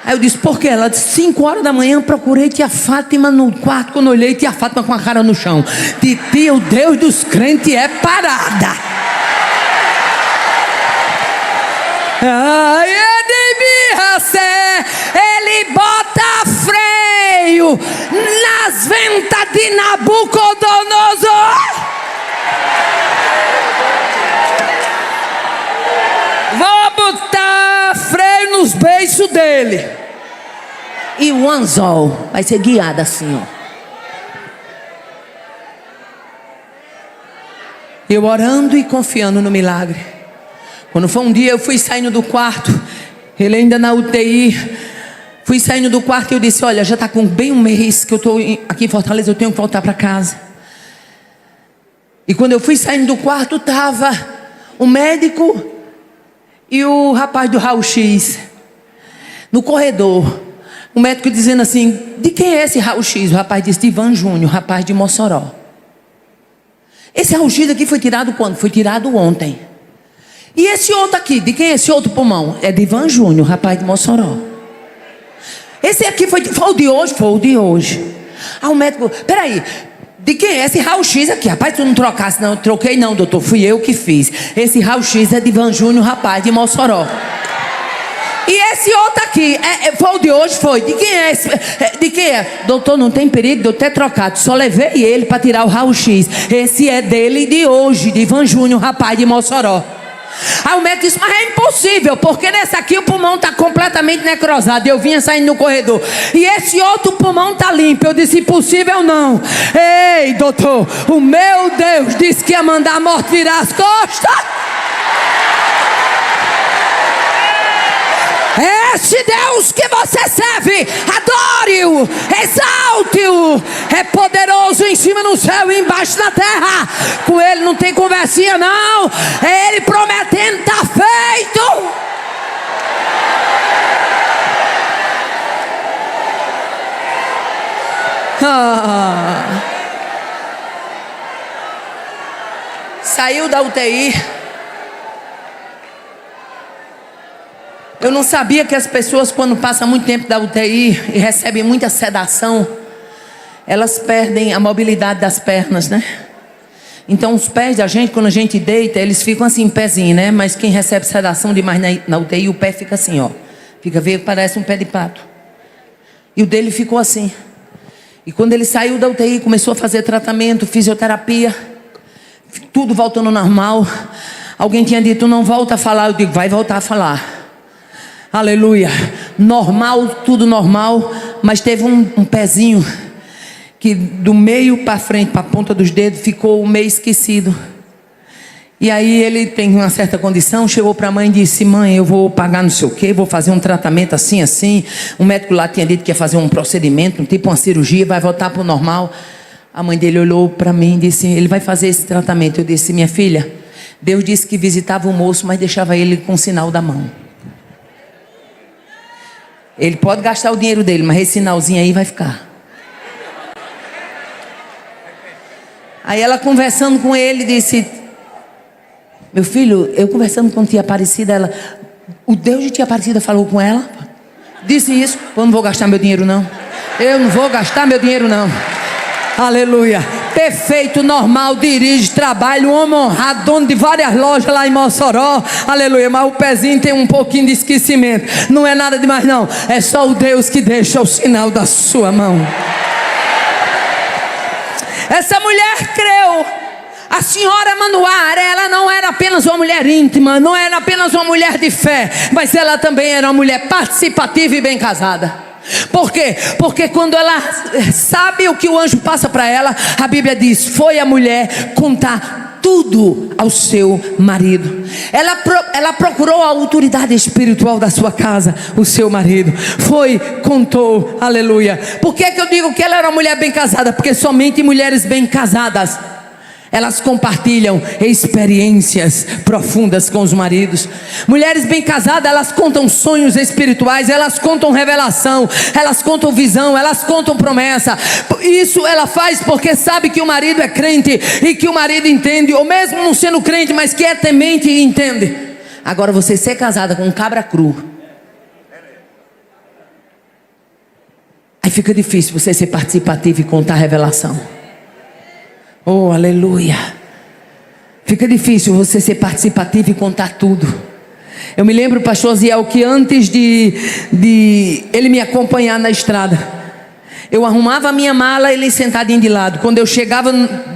Aí eu disse: por quê? Ela disse: 5 horas da manhã procurei tia Fátima no quarto. Quando eu olhei, tia Fátima com a cara no chão. Titia, o Deus dos crentes é parada. Ai, ele bota freio nas ventas de Nabucodonosor. Vou botar freio nos beiços dele. E o anzol vai ser guiado assim, ó. Eu orando e confiando no milagre. Quando foi um dia, eu fui saindo do quarto, ele ainda na UTI. Fui saindo do quarto e eu disse: olha, já está com bem um mês que eu estou aqui em Fortaleza, eu tenho que voltar para casa. E quando eu fui saindo do quarto, estava o médico e o rapaz do raio-x no corredor. O médico dizendo assim: de quem é esse raio-x? O rapaz disse: de Ivan Júnior, rapaz de Mossoró. Esse raio-x aqui foi tirado quando? Foi tirado ontem. E esse outro aqui, de quem é esse outro pulmão? É de Ivan Júnior, rapaz de Mossoró. Esse aqui foi o de hoje? Foi o de hoje. Aí o médico: peraí, de quem é esse raio-x aqui? Rapaz, tu não trocasse não. Troquei não, doutor, fui eu que fiz. Esse raio-x é de Ivan Júnior, rapaz de Mossoró. E esse outro aqui, foi o de hoje? Foi. De quem é esse? De quem é? Doutor, não tem perigo de eu ter trocado. Só levei ele para tirar o raio-x. Esse é dele de hoje, de Ivan Júnior, rapaz de Mossoró. Aí o médico disse: mas é impossível, porque nesse aqui o pulmão está completamente necrosado. Eu vinha saindo no corredor e esse outro pulmão está limpo. Eu disse: impossível não. Ei, doutor, o meu Deus disse que ia mandar a morte virar as costas. Esse Deus que você serve, adore-o, exalte-o. É poderoso em cima no céu e embaixo na terra. Com ele não tem conversinha não. É ele prometendo, está feito. Saiu da UTI. Eu não sabia que as pessoas, quando passam muito tempo da UTI e recebem muita sedação, elas perdem a mobilidade das pernas, né? Então os pés da gente, quando a gente deita, eles ficam assim, pezinho, né? Mas quem recebe sedação demais na UTI, o pé fica assim, ó. Fica vendo, parece um pé de pato. E o dele ficou assim. E quando ele saiu da UTI, começou a fazer tratamento, fisioterapia, tudo voltando ao normal. Alguém tinha dito: não volta a falar. Eu digo: vai voltar a falar. Aleluia. Normal, tudo normal. Mas teve um pezinho que do meio para frente, para a ponta dos dedos, ficou meio esquecido. E aí ele tem uma certa condição. Chegou para a mãe e disse: mãe, eu vou pagar não sei o que, vou fazer um tratamento assim, assim. O médico lá tinha dito que ia fazer um procedimento, tipo uma cirurgia, vai voltar para o normal. A mãe dele olhou para mim e disse: ele vai fazer esse tratamento. Eu disse: minha filha, Deus disse que visitava o moço, mas deixava ele com o sinal da mão. Ele pode gastar o dinheiro dele, mas esse sinalzinho aí vai ficar. Aí ela conversando com ele disse: meu filho, eu conversando com tia Aparecida, ela: o Deus de tia Aparecida falou com ela? Disse isso. Eu não vou gastar meu dinheiro não. Eu não vou gastar meu dinheiro não. Aleluia. Perfeito, normal, dirige, trabalha, um homem honrado, dono de várias lojas lá em Mossoró. Aleluia. Mas o pezinho tem um pouquinho de esquecimento. Não é nada demais não. É só o Deus que deixa o sinal da sua mão. Essa mulher creu. A senhora Manuara, ela não era apenas uma mulher íntima, não era apenas uma mulher de fé, mas ela também era uma mulher participativa e bem casada. Por quê? Porque quando ela sabe o que o anjo passa para ela, a Bíblia diz: foi a mulher contar tudo ao seu marido. Ela procurou a autoridade espiritual da sua casa, o seu marido. Foi, contou, aleluia. Por que eu digo que ela era uma mulher bem casada? Porque somente mulheres bem casadas elas compartilham experiências profundas com os maridos. Mulheres bem casadas, elas contam sonhos espirituais, elas contam revelação, elas contam visão, elas contam promessa. Isso ela faz porque sabe que o marido é crente e que o marido entende, ou mesmo não sendo crente, mas que é temente e entende. Agora você ser casada com um cabra cru, aí fica difícil você ser participativo e contar a revelação. Oh, aleluia. Fica difícil você ser participativo e contar tudo. Eu me lembro, pastor Ziel, que antes de ele me acompanhar na estrada, eu arrumava a minha mala, ele sentadinho de lado. Quando eu chegava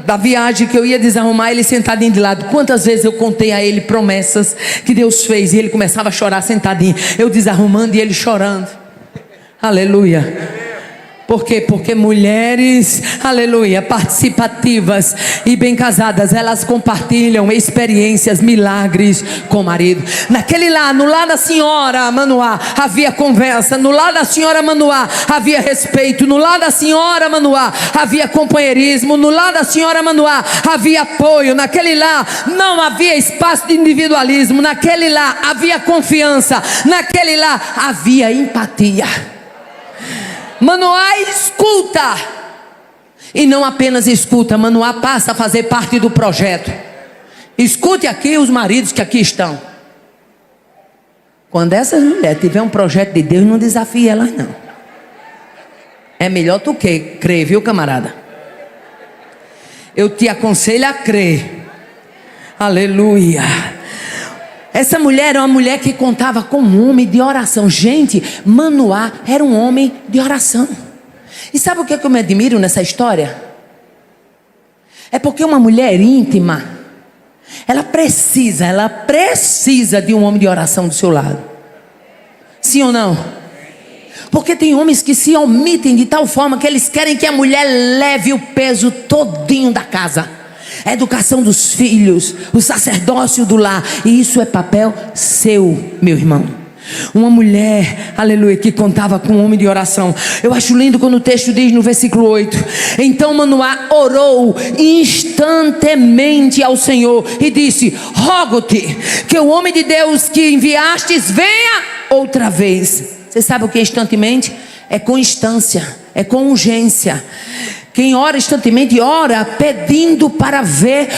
da viagem que eu ia desarrumar, ele sentadinho de lado. Quantas vezes eu contei a ele promessas que Deus fez e ele começava a chorar sentadinho, eu desarrumando e ele chorando. Aleluia. Por quê? Porque mulheres, aleluia, participativas e bem casadas, elas compartilham experiências, milagres com o marido. No lar da senhora Manoá havia conversa, no lar da senhora Manoá havia respeito, no lar da senhora Manoá havia companheirismo, no lar da senhora Manoá havia apoio, naquele lar não havia espaço de individualismo, naquele lar havia confiança, naquele lar havia empatia. Manoá escuta, e não apenas escuta, Manoá passa a fazer parte do projeto. Escute aqui os maridos que aqui estão. Quando essas mulheres tiver um projeto de Deus, não desafie elas não. É melhor tu que crer, viu, camarada? Eu te aconselho a crer. Aleluia. Essa mulher era uma mulher que contava com um homem de oração. Gente, Manoá era um homem de oração. E sabe o que eu me admiro nessa história? É porque uma mulher íntima, ela precisa de um homem de oração do seu lado. Sim ou não? Porque tem homens que se omitem de tal forma que eles querem que a mulher leve o peso todinho da casa. A educação dos filhos, o sacerdócio do lar. E isso é papel seu, meu irmão. Uma mulher, aleluia, que contava com um homem de oração. Eu acho lindo quando o texto diz no versículo 8: então Manoá orou instantemente ao Senhor e disse: rogo-te que o homem de Deus que enviastes venha outra vez. Você sabe o que é instantemente? É com instância, é com urgência. Quem ora instantemente ora pedindo para ver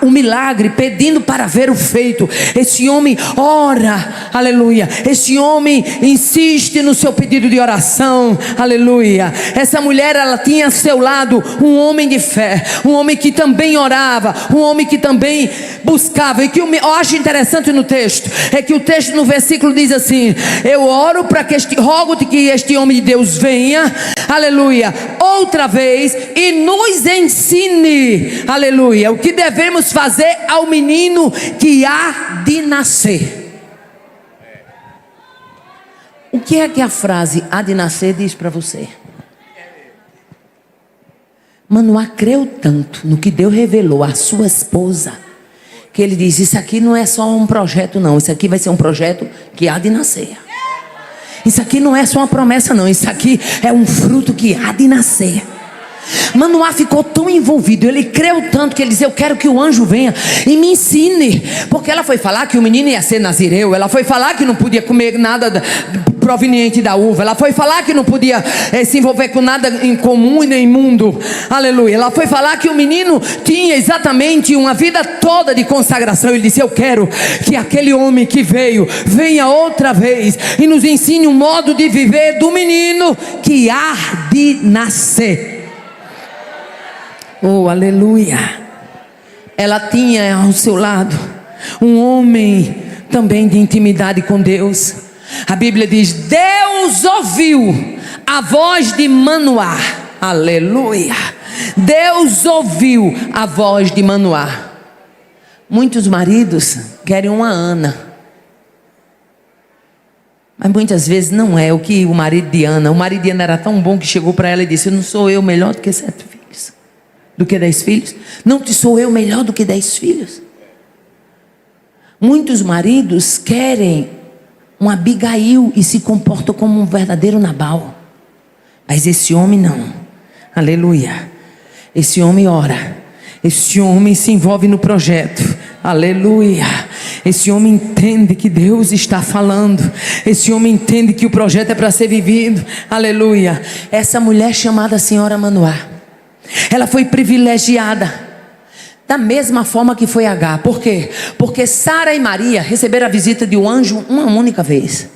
o milagre, pedindo para ver o feito. Esse homem ora, aleluia. Esse homem insiste no seu pedido de oração, aleluia. Essa mulher, ela tinha ao seu lado um homem de fé, um homem que também orava, um homem que também buscava. E que eu acho interessante no texto, é que o texto no versículo diz assim: eu oro para que rogo-te que este homem de Deus venha, aleluia, outra vez, e nos ensine, aleluia, o que devemos fazer ao menino que há de nascer. O que é que a frase há de nascer diz para você? Manoá creu tanto no que Deus revelou à sua esposa, que ele diz: isso aqui não é só um projeto não, isso aqui vai ser um projeto que há de nascer. Isso aqui não é só uma promessa não, isso aqui é um fruto que há de nascer. Manoá ficou tão envolvido, ele creu tanto que ele disse: eu quero que o anjo venha e me ensine. Porque ela foi falar que o menino ia ser nazireu, ela foi falar que não podia comer nada proveniente da uva, ela foi falar que não podia se envolver com nada incomum e nem imundo, aleluia. Ela foi falar que o menino tinha exatamente uma vida toda de consagração. Ele disse: eu quero que aquele homem que veio venha outra vez e nos ensine um modo de viver do menino que há de nascer. Oh, aleluia. Ela tinha ao seu lado um homem também de intimidade com Deus. A Bíblia diz: Deus ouviu a voz de Manoá. Aleluia. Deus ouviu a voz de Manoá. Muitos maridos querem uma Ana, mas muitas vezes não é o que o marido de Ana. O marido de Ana era tão bom que chegou para ela e disse: não sou eu melhor do que 7 filhos? Do que 10 filhos? Não te sou eu melhor do que 10 filhos? Muitos maridos querem um Abigail e se comportam como um verdadeiro Nabal. Mas esse homem não. Aleluia. Esse homem ora. Esse homem se envolve no projeto. Aleluia. Esse homem entende que Deus está falando. Esse homem entende que o projeto é para ser vivido. Aleluia. Essa mulher chamada Senhora Manoá, ela foi privilegiada da mesma forma que foi Agar. Por quê? Porque Sara e Maria receberam a visita de um anjo uma única vez,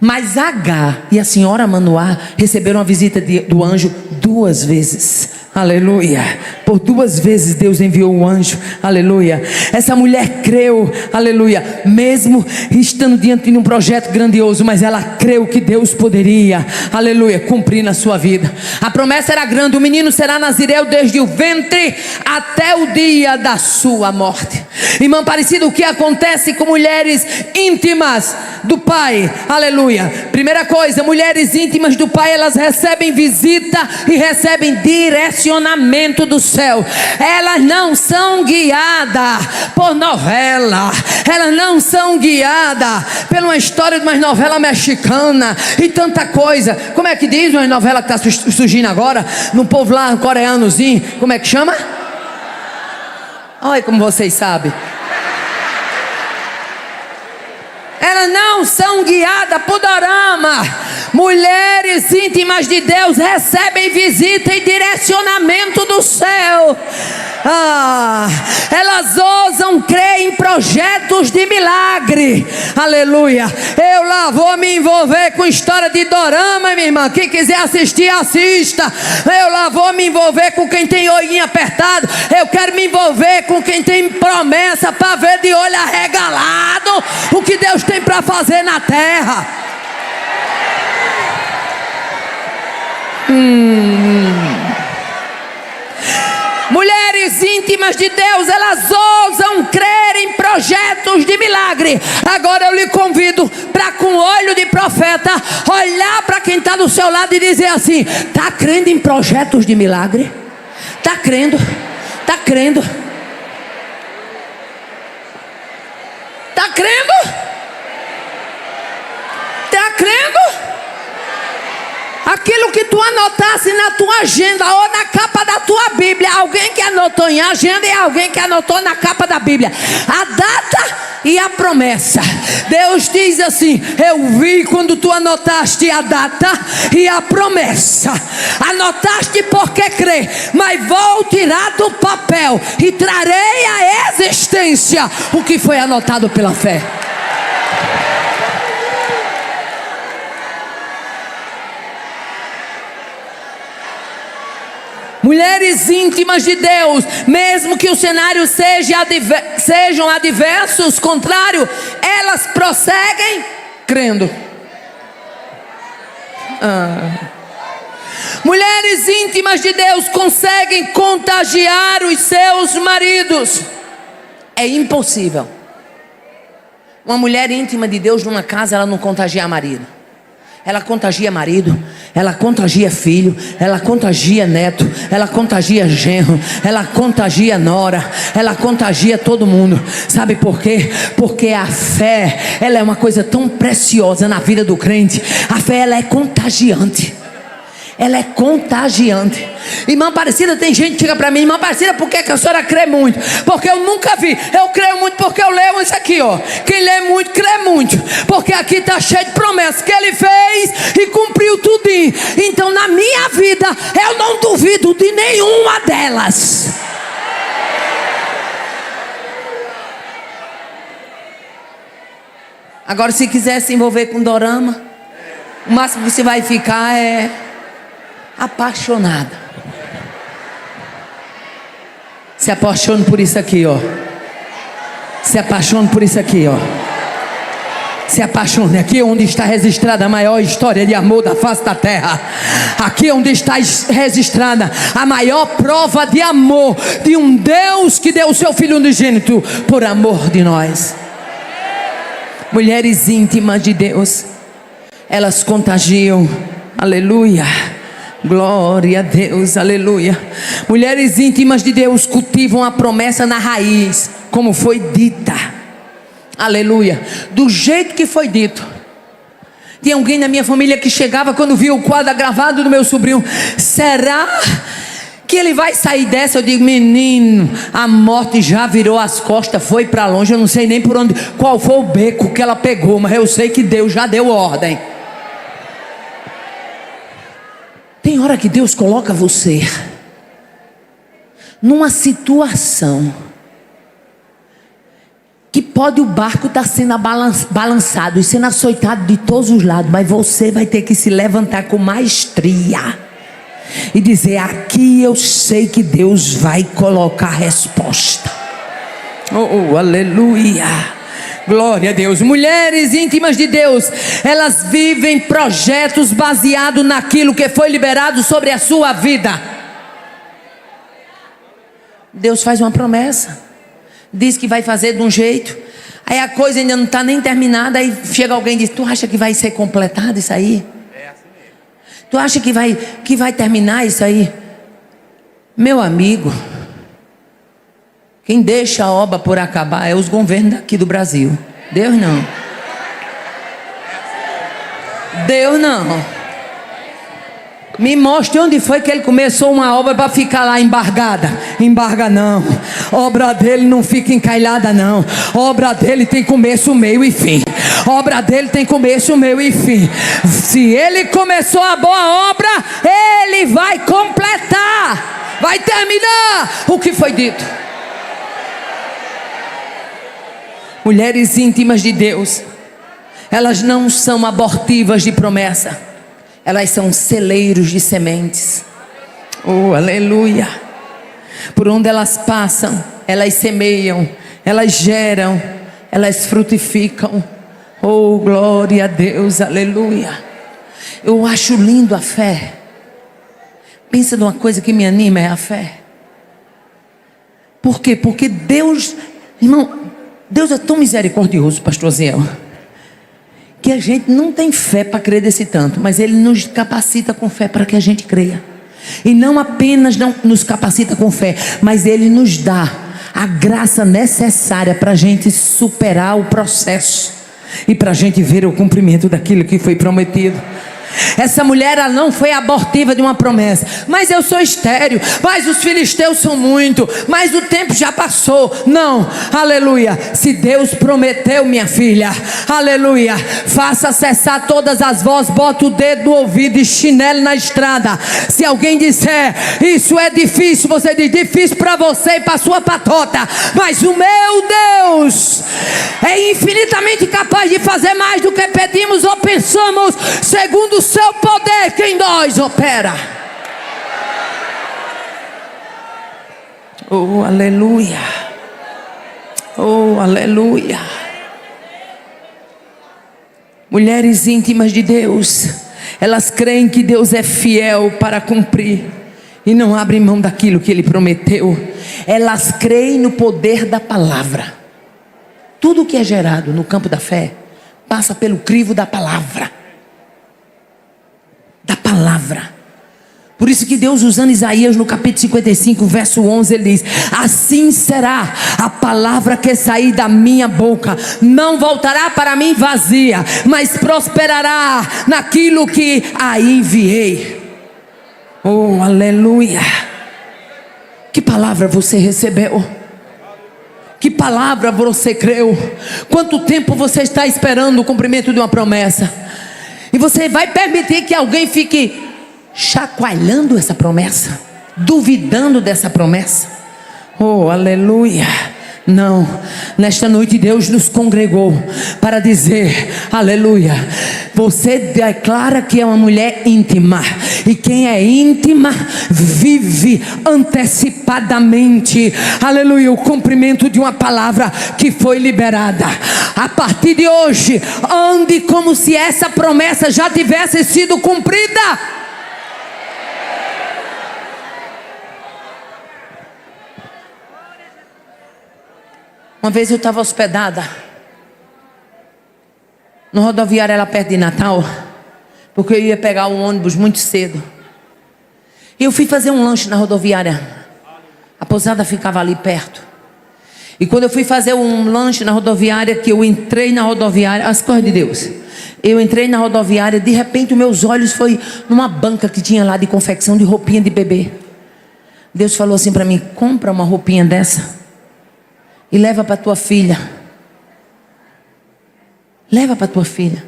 mas Agar e a Senhora Manoá receberam a visita do anjo 2 vezes. Aleluia. Por 2 vezes Deus enviou o anjo. Aleluia. Essa mulher creu. Aleluia. Mesmo estando diante de um projeto grandioso, mas ela creu que Deus poderia, aleluia, cumprir na sua vida. A promessa era grande: o menino será nazireu desde o ventre até o dia da sua morte. Irmã Aparecida, o que acontece com mulheres íntimas do Pai? Aleluia. Primeira coisa, mulheres íntimas do Pai, elas recebem visita e recebem direcionamento do céu. Elas não são guiadas por novela, elas não são guiadas pela uma história de uma novela mexicana e tanta coisa. Como é que diz uma novela que está surgindo agora no povo lá coreanozinho? Como é que chama? Olha como vocês sabem. Elas não são guiadas por dorama. Mulheres íntimas de Deus recebem visita e direcionamento do céu. Elas ousam crer em projetos de milagre. Aleluia. Eu lá vou me envolver com história de dorama, minha irmã. Quem quiser assistir, assista. Eu lá vou me envolver com quem tem olhinho apertado. Eu quero me envolver com quem tem promessa, para ver de olho arregalado o que Deus tem para fazer na terra. Mulheres íntimas de Deus, elas ousam crer em projetos de milagre. Agora eu lhe convido para, com olho de profeta, olhar para quem está do seu lado e dizer assim: está crendo em projetos de milagre? Está crendo? Está crendo? Está crendo? Está crendo? Aquilo que tu anotasse na tua agenda ou na capa da tua Bíblia, alguém que anotou em agenda e alguém que anotou na capa da Bíblia, a data e a promessa. Deus diz assim: eu vi quando tu anotaste a data e a promessa. Anotaste porque crê, mas vou tirar do papel e trarei à existência o que foi anotado pela fé. Mulheres íntimas de Deus, mesmo que o cenário sejam adversos, contrário, elas prosseguem crendo. Mulheres íntimas de Deus conseguem contagiar os seus maridos. É impossível uma mulher íntima de Deus numa casa, ela não contagia marido. Ela contagia marido, ela contagia filho, ela contagia neto, ela contagia genro, ela contagia nora, ela contagia todo mundo. Sabe por quê? Porque a fé, ela é uma coisa tão preciosa na vida do crente. A fé, ela é contagiante. Ela é contagiante. Irmã Aparecida, tem gente que chega para mim: irmã Aparecida, por que a senhora crê muito? Porque eu nunca vi. Eu creio muito porque eu leio isso aqui, ó. Quem lê muito, crê muito. Porque aqui está cheio de promessas que ele fez e cumpriu tudinho. Então na minha vida, eu não duvido de nenhuma delas. Agora, se quiser se envolver com dorama, o máximo que você vai ficar é apaixonada. Se apaixone por isso aqui, ó. Se apaixone por isso aqui, ó. Se apaixone. Aqui é onde está registrada a maior história de amor da face da terra. Aqui é onde está registrada a maior prova de amor de um Deus que deu o seu Filho unigênito por amor de nós. Mulheres íntimas de Deus, elas contagiam. Aleluia. Glória a Deus, aleluia. Mulheres íntimas de Deus cultivam a promessa na raiz, como foi dita. Aleluia. Do jeito que foi dito. Tinha alguém na minha família que chegava quando via o quadro gravado do meu sobrinho: será que ele vai sair dessa. Eu digo: menino, a morte já virou as costas, foi para longe. Eu não sei nem por onde, qual foi o beco que ela pegou, mas eu sei que Deus já deu ordem. Tem hora que Deus coloca você numa situação que pode o barco estar sendo balançado e sendo açoitado de todos os lados, mas você vai ter que se levantar com maestria e dizer: aqui eu sei que Deus vai colocar a resposta. Oh, aleluia, glória a Deus. Mulheres íntimas de Deus, elas vivem projetos baseados naquilo que foi liberado sobre a sua vida. Deus faz uma promessa, diz que vai fazer de um jeito, aí a coisa ainda não está nem terminada, aí chega alguém e diz: tu acha que vai ser completado isso aí? Tu acha que vai terminar isso aí? Meu amigo, quem deixa a obra por acabar é os governos daqui do Brasil. Deus não. Deus não. Me mostre onde foi que ele começou uma obra para ficar lá embargada. Embarga não. Obra dele não fica encalhada não. Obra dele tem começo, meio e fim. Obra dele tem começo, meio e fim. Se ele começou a boa obra, ele vai completar, vai terminar o que foi dito. Mulheres íntimas de Deus, elas não são abortivas de promessa, elas são celeiros de sementes. Oh, aleluia. Por onde elas passam, elas semeiam, elas geram, elas frutificam. Oh, glória a Deus, aleluia. Eu acho lindo a fé. Pensa numa coisa que me anima, é a fé. Por quê? Porque Deus, irmão, Deus é tão misericordioso, pastor Ziel, que a gente não tem fé para crer desse tanto, mas Ele nos capacita com fé para que a gente creia. E não apenas não nos capacita com fé, mas Ele nos dá a graça necessária para a gente superar o processo e para a gente ver o cumprimento daquilo que foi prometido. Essa mulher, ela não foi abortiva de uma promessa. Mas eu sou estéril, mas os filisteus são muito, mas o tempo já passou. Não, aleluia. Se Deus prometeu, minha filha, aleluia, faça cessar todas as vozes, bota o dedo no ouvido e chinelo na estrada. Se alguém disser: isso é difícil, você diz: difícil para você e para sua patota, mas o meu Deus é infinitamente capaz de fazer mais do que pedimos ou pensamos, segundo o seu poder que em nós opera. Oh, aleluia. Oh, aleluia. Mulheres íntimas de Deus, elas creem que Deus é fiel para cumprir e não abrem mão daquilo que Ele prometeu. Elas creem no poder da palavra. Tudo que é gerado no campo da fé passa pelo crivo da palavra. Da palavra. Por isso que Deus, usando Isaías no capítulo 55, verso 11, Ele diz: assim será a palavra que sair da minha boca, não voltará para mim vazia, mas prosperará naquilo que a enviei. Oh, aleluia. Que palavra você recebeu? Que palavra você creu? Quanto tempo você está esperando o cumprimento de uma promessa? E você vai permitir que alguém fique chacoalhando essa promessa, duvidando dessa promessa? Oh, aleluia. Não, nesta noite Deus nos congregou para dizer: aleluia, você declara que é uma mulher íntima, e quem é íntima vive antecipadamente, aleluia, o cumprimento de uma palavra que foi liberada. A partir de hoje, ande como se essa promessa já tivesse sido cumprida. Uma vez eu estava hospedada no rodoviário lá perto de Natal, porque eu ia pegar um ônibus muito cedo. E eu fui fazer um lanche na rodoviária. A pousada ficava ali perto. E quando eu fui fazer um lanche na rodoviária, que eu entrei na rodoviária, as coisas de Deus, eu entrei na rodoviária, de repente os meus olhos foi numa banca que tinha lá de confecção de roupinha de bebê. Deus falou assim para mim: compra uma roupinha dessa e leva para tua filha. Leva para tua filha.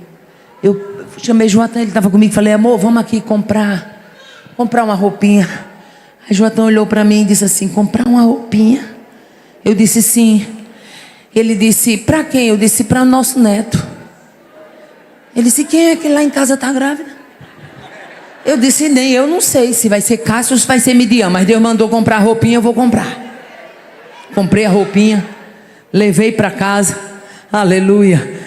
Eu chamei Joatã, ele estava comigo, falei: amor, vamos aqui comprar uma roupinha. Aí Joatã olhou para mim e disse assim: comprar uma roupinha? Eu disse sim. Ele disse: para quem? Eu disse: para o nosso neto. Ele disse: quem é que lá em casa está grávida? Eu disse: nem eu não sei se vai ser Cássio ou se vai ser Midian, mas Deus mandou comprar a roupinha, eu vou comprar. Comprei a roupinha, levei para casa, aleluia.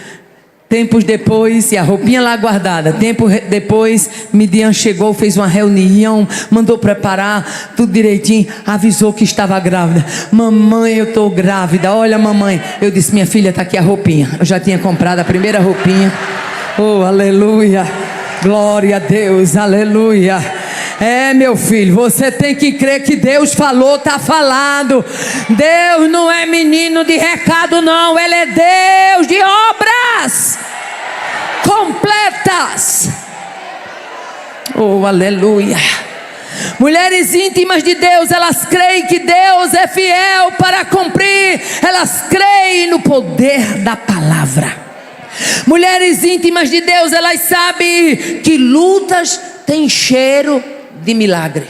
Tempos depois, e a roupinha lá guardada, depois, Midian chegou, fez uma reunião, mandou preparar tudo direitinho, avisou que estava grávida. Mamãe, eu estou grávida, olha mamãe. Eu disse: minha filha, está aqui a roupinha. Eu já tinha comprado a primeira roupinha. Oh, aleluia, glória a Deus, aleluia. É, meu filho, você tem que crer que Deus falou, está falado. Deus não é menino de recado não, Ele é Deus de obras completas. Oh, aleluia. Mulheres íntimas de Deus, elas creem que Deus é fiel para cumprir. Elas creem no poder da palavra. Mulheres íntimas de Deus, elas sabem que lutas têm cheiro de milagre.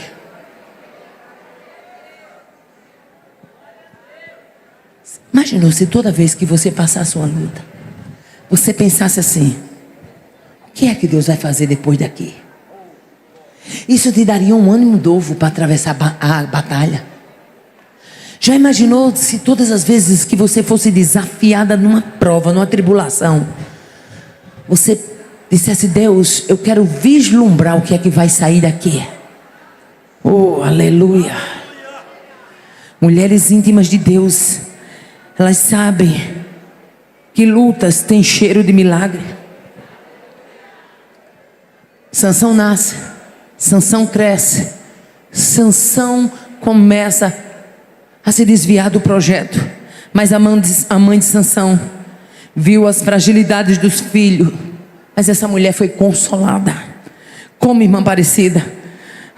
Imaginou se toda vez que você passasse uma luta, você pensasse assim: o que é que Deus vai fazer depois daqui? Isso te daria um ânimo novo para atravessar a batalha. Já imaginou se todas as vezes que você fosse desafiada numa prova, numa tribulação, você dissesse: Deus, eu quero vislumbrar o que é que vai sair daqui. Oh, aleluia. Mulheres íntimas de Deus, elas sabem que lutas têm cheiro de milagre. Sansão nasce, Sansão cresce, Sansão começa a se desviar do projeto. Mas a mãe de Sansão viu as fragilidades dos filhos. Mas essa mulher foi consolada. Como irmã Aparecida,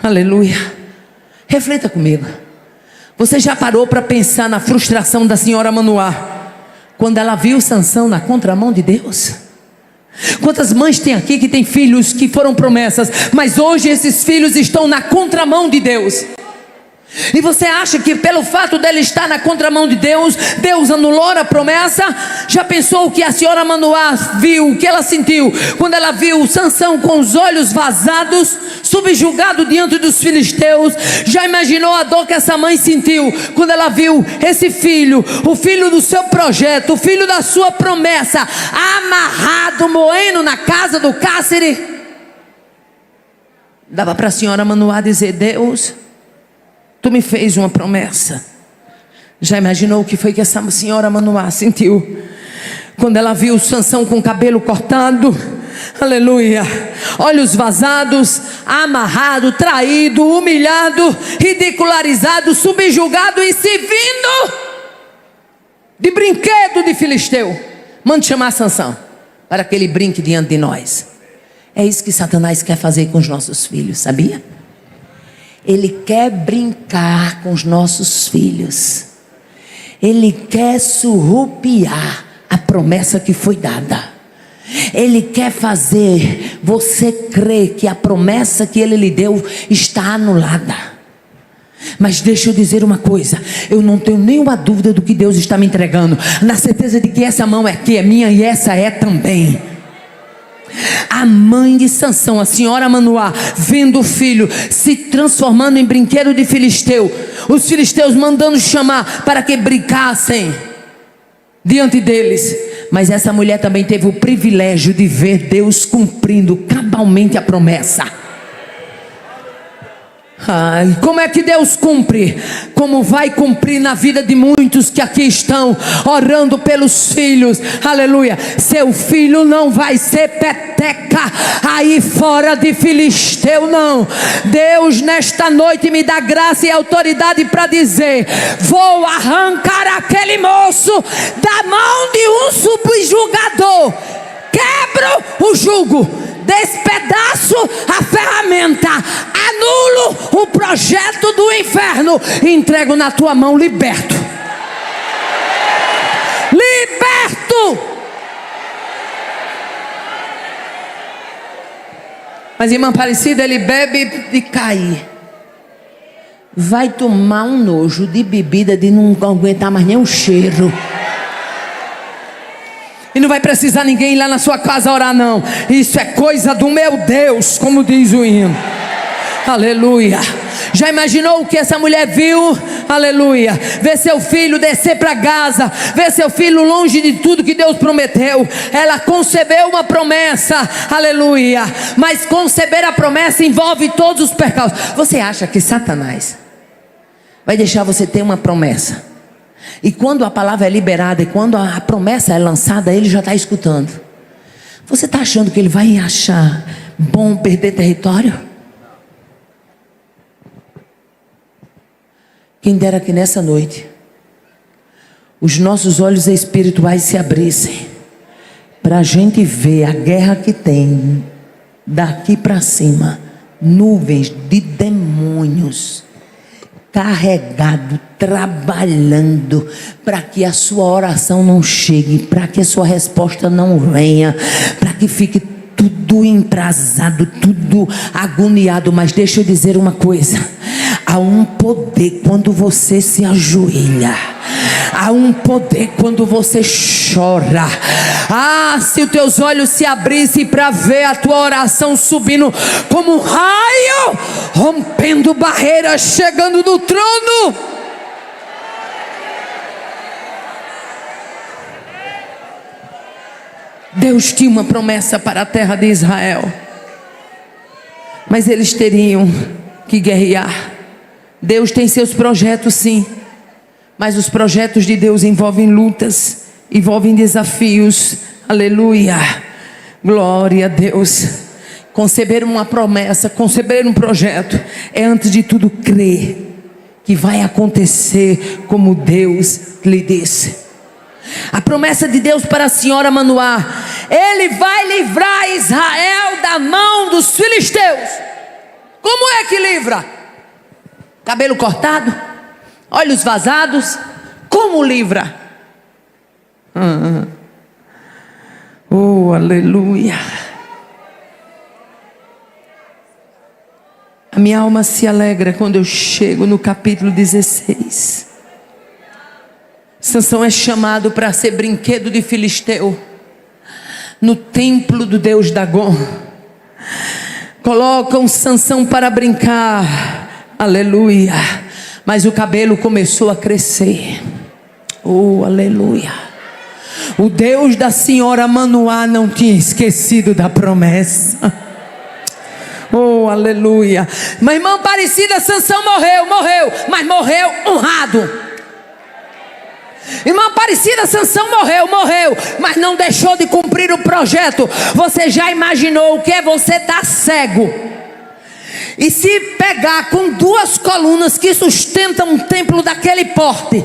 aleluia. Reflita comigo. Você já parou para pensar na frustração da senhora Manoá quando ela viu Sansão na contramão de Deus? Quantas mães tem aqui que tem filhos que foram promessas, mas hoje esses filhos estão na contramão de Deus? E você acha que pelo fato dele estar na contramão de Deus, Deus anulou a promessa? Já pensou o que a senhora Manoá viu, o que ela sentiu quando ela viu Sansão com os olhos vazados, subjugado diante dos filisteus? Já imaginou a dor que essa mãe sentiu quando ela viu esse filho, o filho do seu projeto, o filho da sua promessa, amarrado, moendo na casa do cárcere? Dava para a senhora Manoá dizer: Deus, tu me fez uma promessa. Já imaginou o que foi que essa senhora Manoá sentiu quando ela viu Sansão com o cabelo cortado, aleluia, olhos vazados, amarrado, traído, humilhado, ridicularizado, subjugado e servindo de brinquedo de filisteu? Mande chamar Sansão para que ele brinque diante de nós. É isso que Satanás quer fazer com os nossos filhos, sabia? Ele quer brincar com os nossos filhos. Ele quer surrupiar a promessa que foi dada. Ele quer fazer você crer que a promessa que ele lhe deu está anulada. Mas deixa eu dizer uma coisa: eu não tenho nenhuma dúvida do que Deus está me entregando, na certeza de que essa mão aqui é minha e essa é também. A mãe de Sansão, a senhora Manoá, vendo o filho se transformando em brinquedo de filisteu, os filisteus mandando chamar para que brincassem diante deles. Mas essa mulher também teve o privilégio de ver Deus cumprindo cabalmente a promessa. Ai, como é que Deus cumpre? Como vai cumprir na vida de muitos que aqui estão orando pelos filhos, aleluia. Seu filho não vai ser peteca aí fora de filisteu, não. Deus nesta noite me dá graça e autoridade para dizer: vou arrancar aquele moço da mão de um subjugador. Quebro o jugo, despedaço a ferramenta, anulo o projeto do inferno e entrego na tua mão, liberto. Liberto. Mas irmã Aparecida, ele bebe e cai. Vai tomar um nojo de bebida, de não aguentar mais nem o cheiro. E não vai precisar ninguém ir lá na sua casa orar, não. Isso é coisa do meu Deus, como diz o hino. Aleluia. Já imaginou o que essa mulher viu? Aleluia. Ver seu filho descer para Gaza, ver seu filho longe de tudo que Deus prometeu. Ela concebeu uma promessa, aleluia. Mas conceber a promessa envolve todos os percalços. Você acha que Satanás vai deixar você ter uma promessa, e quando a palavra é liberada, e quando a promessa é lançada, ele já está escutando? Você está achando que ele vai achar bom perder território? Quem dera que nessa noite os nossos olhos espirituais se abrissem, para a gente ver a guerra que tem daqui para cima. Nuvens de demônios carregado, trabalhando para que a sua oração não chegue, para que a sua resposta não venha, para que fique tudo emprazado, tudo agoniado. Mas deixa eu dizer uma coisa: há um poder quando você se ajoelha, há um poder quando você chora. Ah, se os teus olhos se abrissem para ver a tua oração subindo como um raio, rompendo barreiras, chegando no trono. Deus tinha uma promessa para a terra de Israel, mas eles teriam que guerrear. Deus tem seus projetos, sim, mas os projetos de Deus envolvem lutas, envolvem desafios. Aleluia, glória a Deus. Conceber uma promessa, conceber um projeto, é antes de tudo crer que vai acontecer como Deus lhe disse. A promessa de Deus para a senhora Manoá: Ele vai livrar Israel da mão dos filisteus. Como é que livra? Cabelo cortado, olhos vazados. Como livra? Oh, aleluia. A minha alma se alegra quando eu chego no capítulo 16. Sansão é chamado para ser brinquedo de filisteu no templo do deus Dagom. Colocam Sansão para brincar, aleluia. Mas o cabelo começou a crescer. Oh, aleluia. O Deus da senhora Manoá não tinha esquecido da promessa. Oh, aleluia. Mas irmã Aparecida, Sansão morreu, mas morreu honrado. Irmã Aparecida, Sansão morreu, mas não deixou de cumprir o projeto. Você já imaginou o que é você estar cego e se pegar com duas colunas que sustentam um templo daquele porte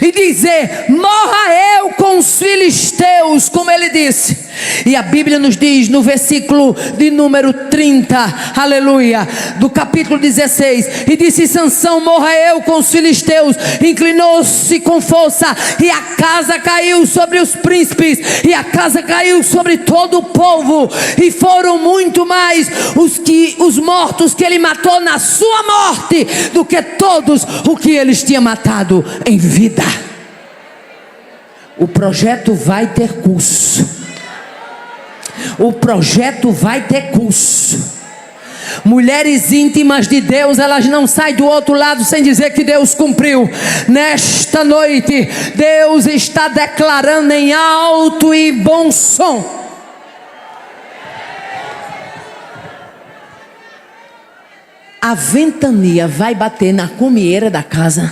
e dizer: morra eu com os filisteus, como ele disse? E a Bíblia nos diz no versículo de número 30, aleluia, do capítulo 16: e disse Sansão: morra eu com os filisteus. Inclinou-se com força, e a casa caiu sobre os príncipes, e a casa caiu sobre todo o povo, e foram muito mais os mortos que ele matou na sua morte do que todos o que eles tinham matado em vida. O projeto vai ter curso. O projeto vai ter curso. Mulheres íntimas de Deus, elas não saem do outro lado sem dizer que Deus cumpriu. Nesta noite, Deus está declarando em alto e bom som: a ventania vai bater na cumieira da casa,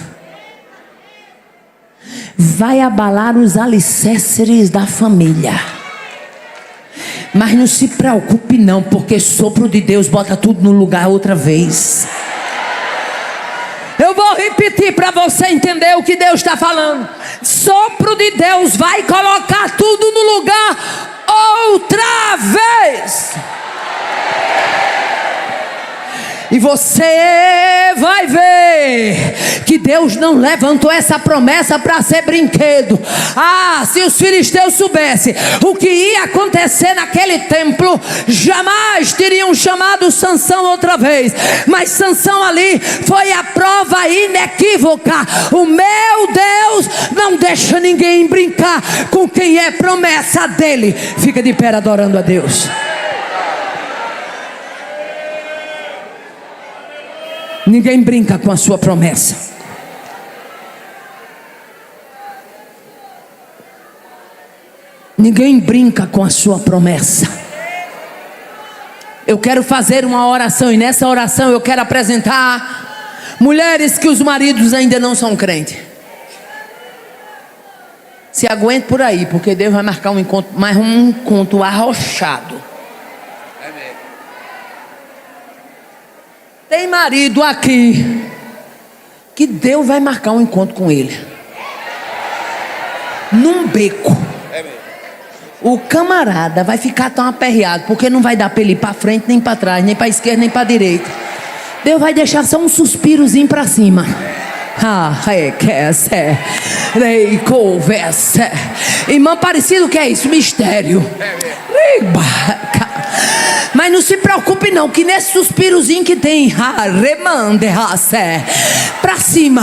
vai abalar os alicerces da família. Mas não se preocupe não, porque sopro de Deus bota tudo no lugar outra vez. Eu vou repetir para você entender o que Deus está falando. Sopro de Deus vai colocar tudo no lugar outra vez. E você vai ver que Deus não levantou essa promessa para ser brinquedo. Se os filisteus soubessem o que ia acontecer naquele templo, jamais teriam chamado Sansão outra vez. Mas Sansão ali foi a prova inequívoca. O meu Deus não deixa ninguém brincar com quem é promessa dele. Fica de pé adorando a Deus. Ninguém brinca com a sua promessa. Ninguém brinca com a sua promessa. Eu quero fazer uma oração, e nessa oração eu quero apresentar mulheres que os maridos ainda não são crentes. Se aguente por aí, porque Deus vai marcar um encontro, mais um encontro arrochado. Tem marido aqui que Deus vai marcar um encontro com ele num beco. O camarada vai ficar tão aperreado, porque não vai dar para ele ir para frente, nem para trás, nem para esquerda, nem para direita. Deus vai deixar só um suspirozinho para cima. Irmã Aparecido, o que é isso? Mistério. Mas não se preocupe não, que nesse suspirozinho que tem pra cima,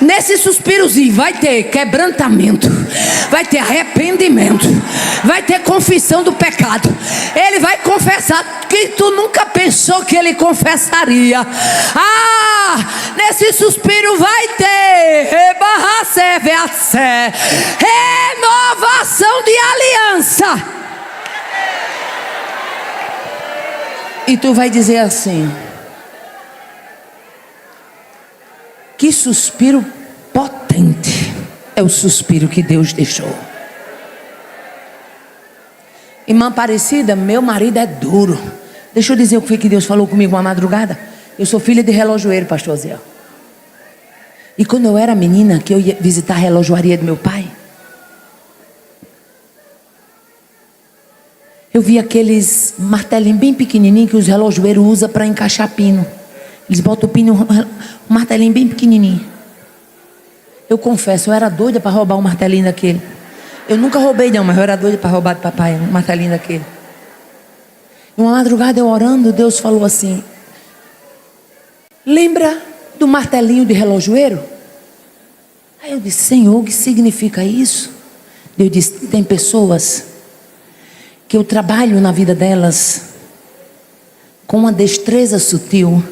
nesse suspirozinho vai ter quebrantamento, vai ter arrependimento, vai ter confissão do pecado. Ele vai confessar que tu nunca pensou que ele confessaria. Nesse suspiro vai ter renovação de aliança. E tu vai dizer assim: que suspiro potente é o suspiro que Deus deixou. Irmã Aparecida, meu marido é duro. Deixa eu dizer o que foi que Deus falou comigo uma madrugada. Eu sou filha de relojoeiro, pastor Zé. E quando eu era menina, que eu ia visitar a relojoaria do meu pai, eu vi aqueles martelinhos bem pequenininhos que os relojoeiros usam para encaixar pino. Eles botam o pino, um martelinho bem pequenininho. Eu confesso, eu era doida para roubar um martelinho daquele. Eu nunca roubei não, mas eu era doida para roubar do papai um martelinho daquele. E uma madrugada eu orando, Deus falou assim: lembra do martelinho de relojoeiro? Aí eu disse: Senhor, o que significa isso? Deus disse: tem pessoas que eu trabalho na vida delas com uma destreza sutil,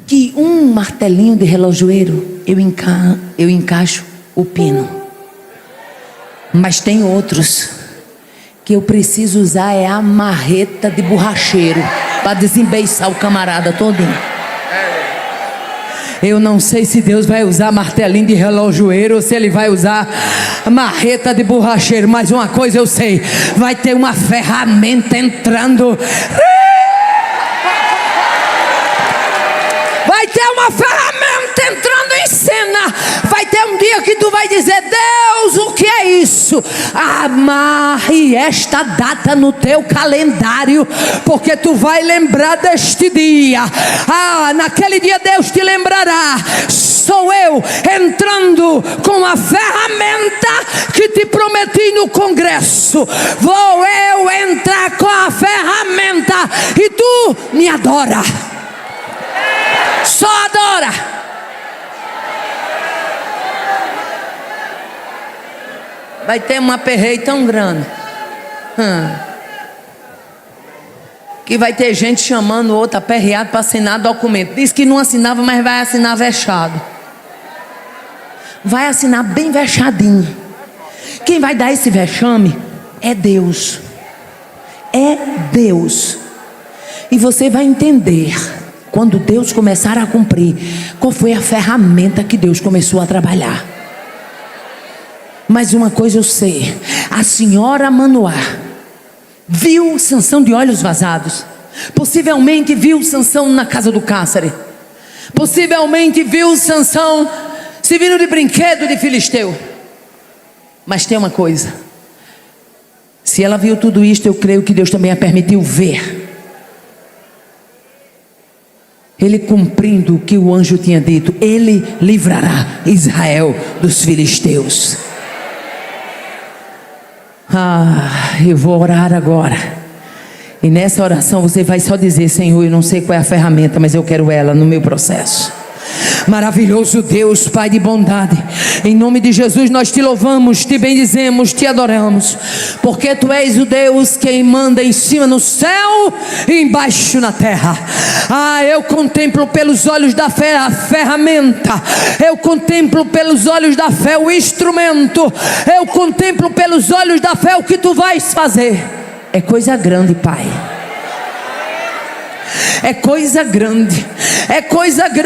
que um martelinho de relojoeiro eu encaixo o pino. Mas tem outros que eu preciso usar a marreta de borracheiro para desembeiçar o camarada todinho. Eu não sei se Deus vai usar martelinho de relojoeiro ou se Ele vai usar marreta de borracheiro, mas uma coisa eu sei: vai ter uma ferramenta entrando. Vai ter uma ferramenta entrando em cena. Vai ter um dia que tu vai dizer: Deus, o que é isso? Amarre esta data no teu calendário, porque tu vai lembrar deste dia. Naquele dia Deus te lembrará: sou eu entrando com a ferramenta que te prometi no congresso. Vou eu entrar com a ferramenta e tu me adora. Só adora. Vai ter um aperreio tão grande que vai ter gente chamando o outro aperreado para assinar documento. Diz que não assinava, mas vai assinar vexado. Vai assinar bem vexadinho. Quem vai dar esse vexame é Deus. É Deus. E você vai entender, quando Deus começar a cumprir, qual foi a ferramenta que Deus começou a trabalhar. Mas uma coisa eu sei: a senhora Manoá viu Sansão de olhos vazados. Possivelmente viu Sansão na casa do cárcere. Possivelmente viu Sansão se vindo de brinquedo de filisteu. Mas tem uma coisa: se ela viu tudo isto, eu creio que Deus também a permitiu ver. Ele cumprindo o que o anjo tinha dito, ele livrará Israel dos filisteus. Eu vou orar agora. E nessa oração você vai só dizer: Senhor, eu não sei qual é a ferramenta, mas eu quero ela no meu processo. Maravilhoso Deus, Pai de bondade, em nome de Jesus nós te louvamos, te bendizemos, te adoramos, porque tu és o Deus que manda em cima no céu e embaixo na terra. Eu contemplo pelos olhos da fé a ferramenta, eu contemplo pelos olhos da fé o instrumento, eu contemplo pelos olhos da fé o que tu vais fazer. É coisa grande, Pai, é coisa grande, é coisa grande.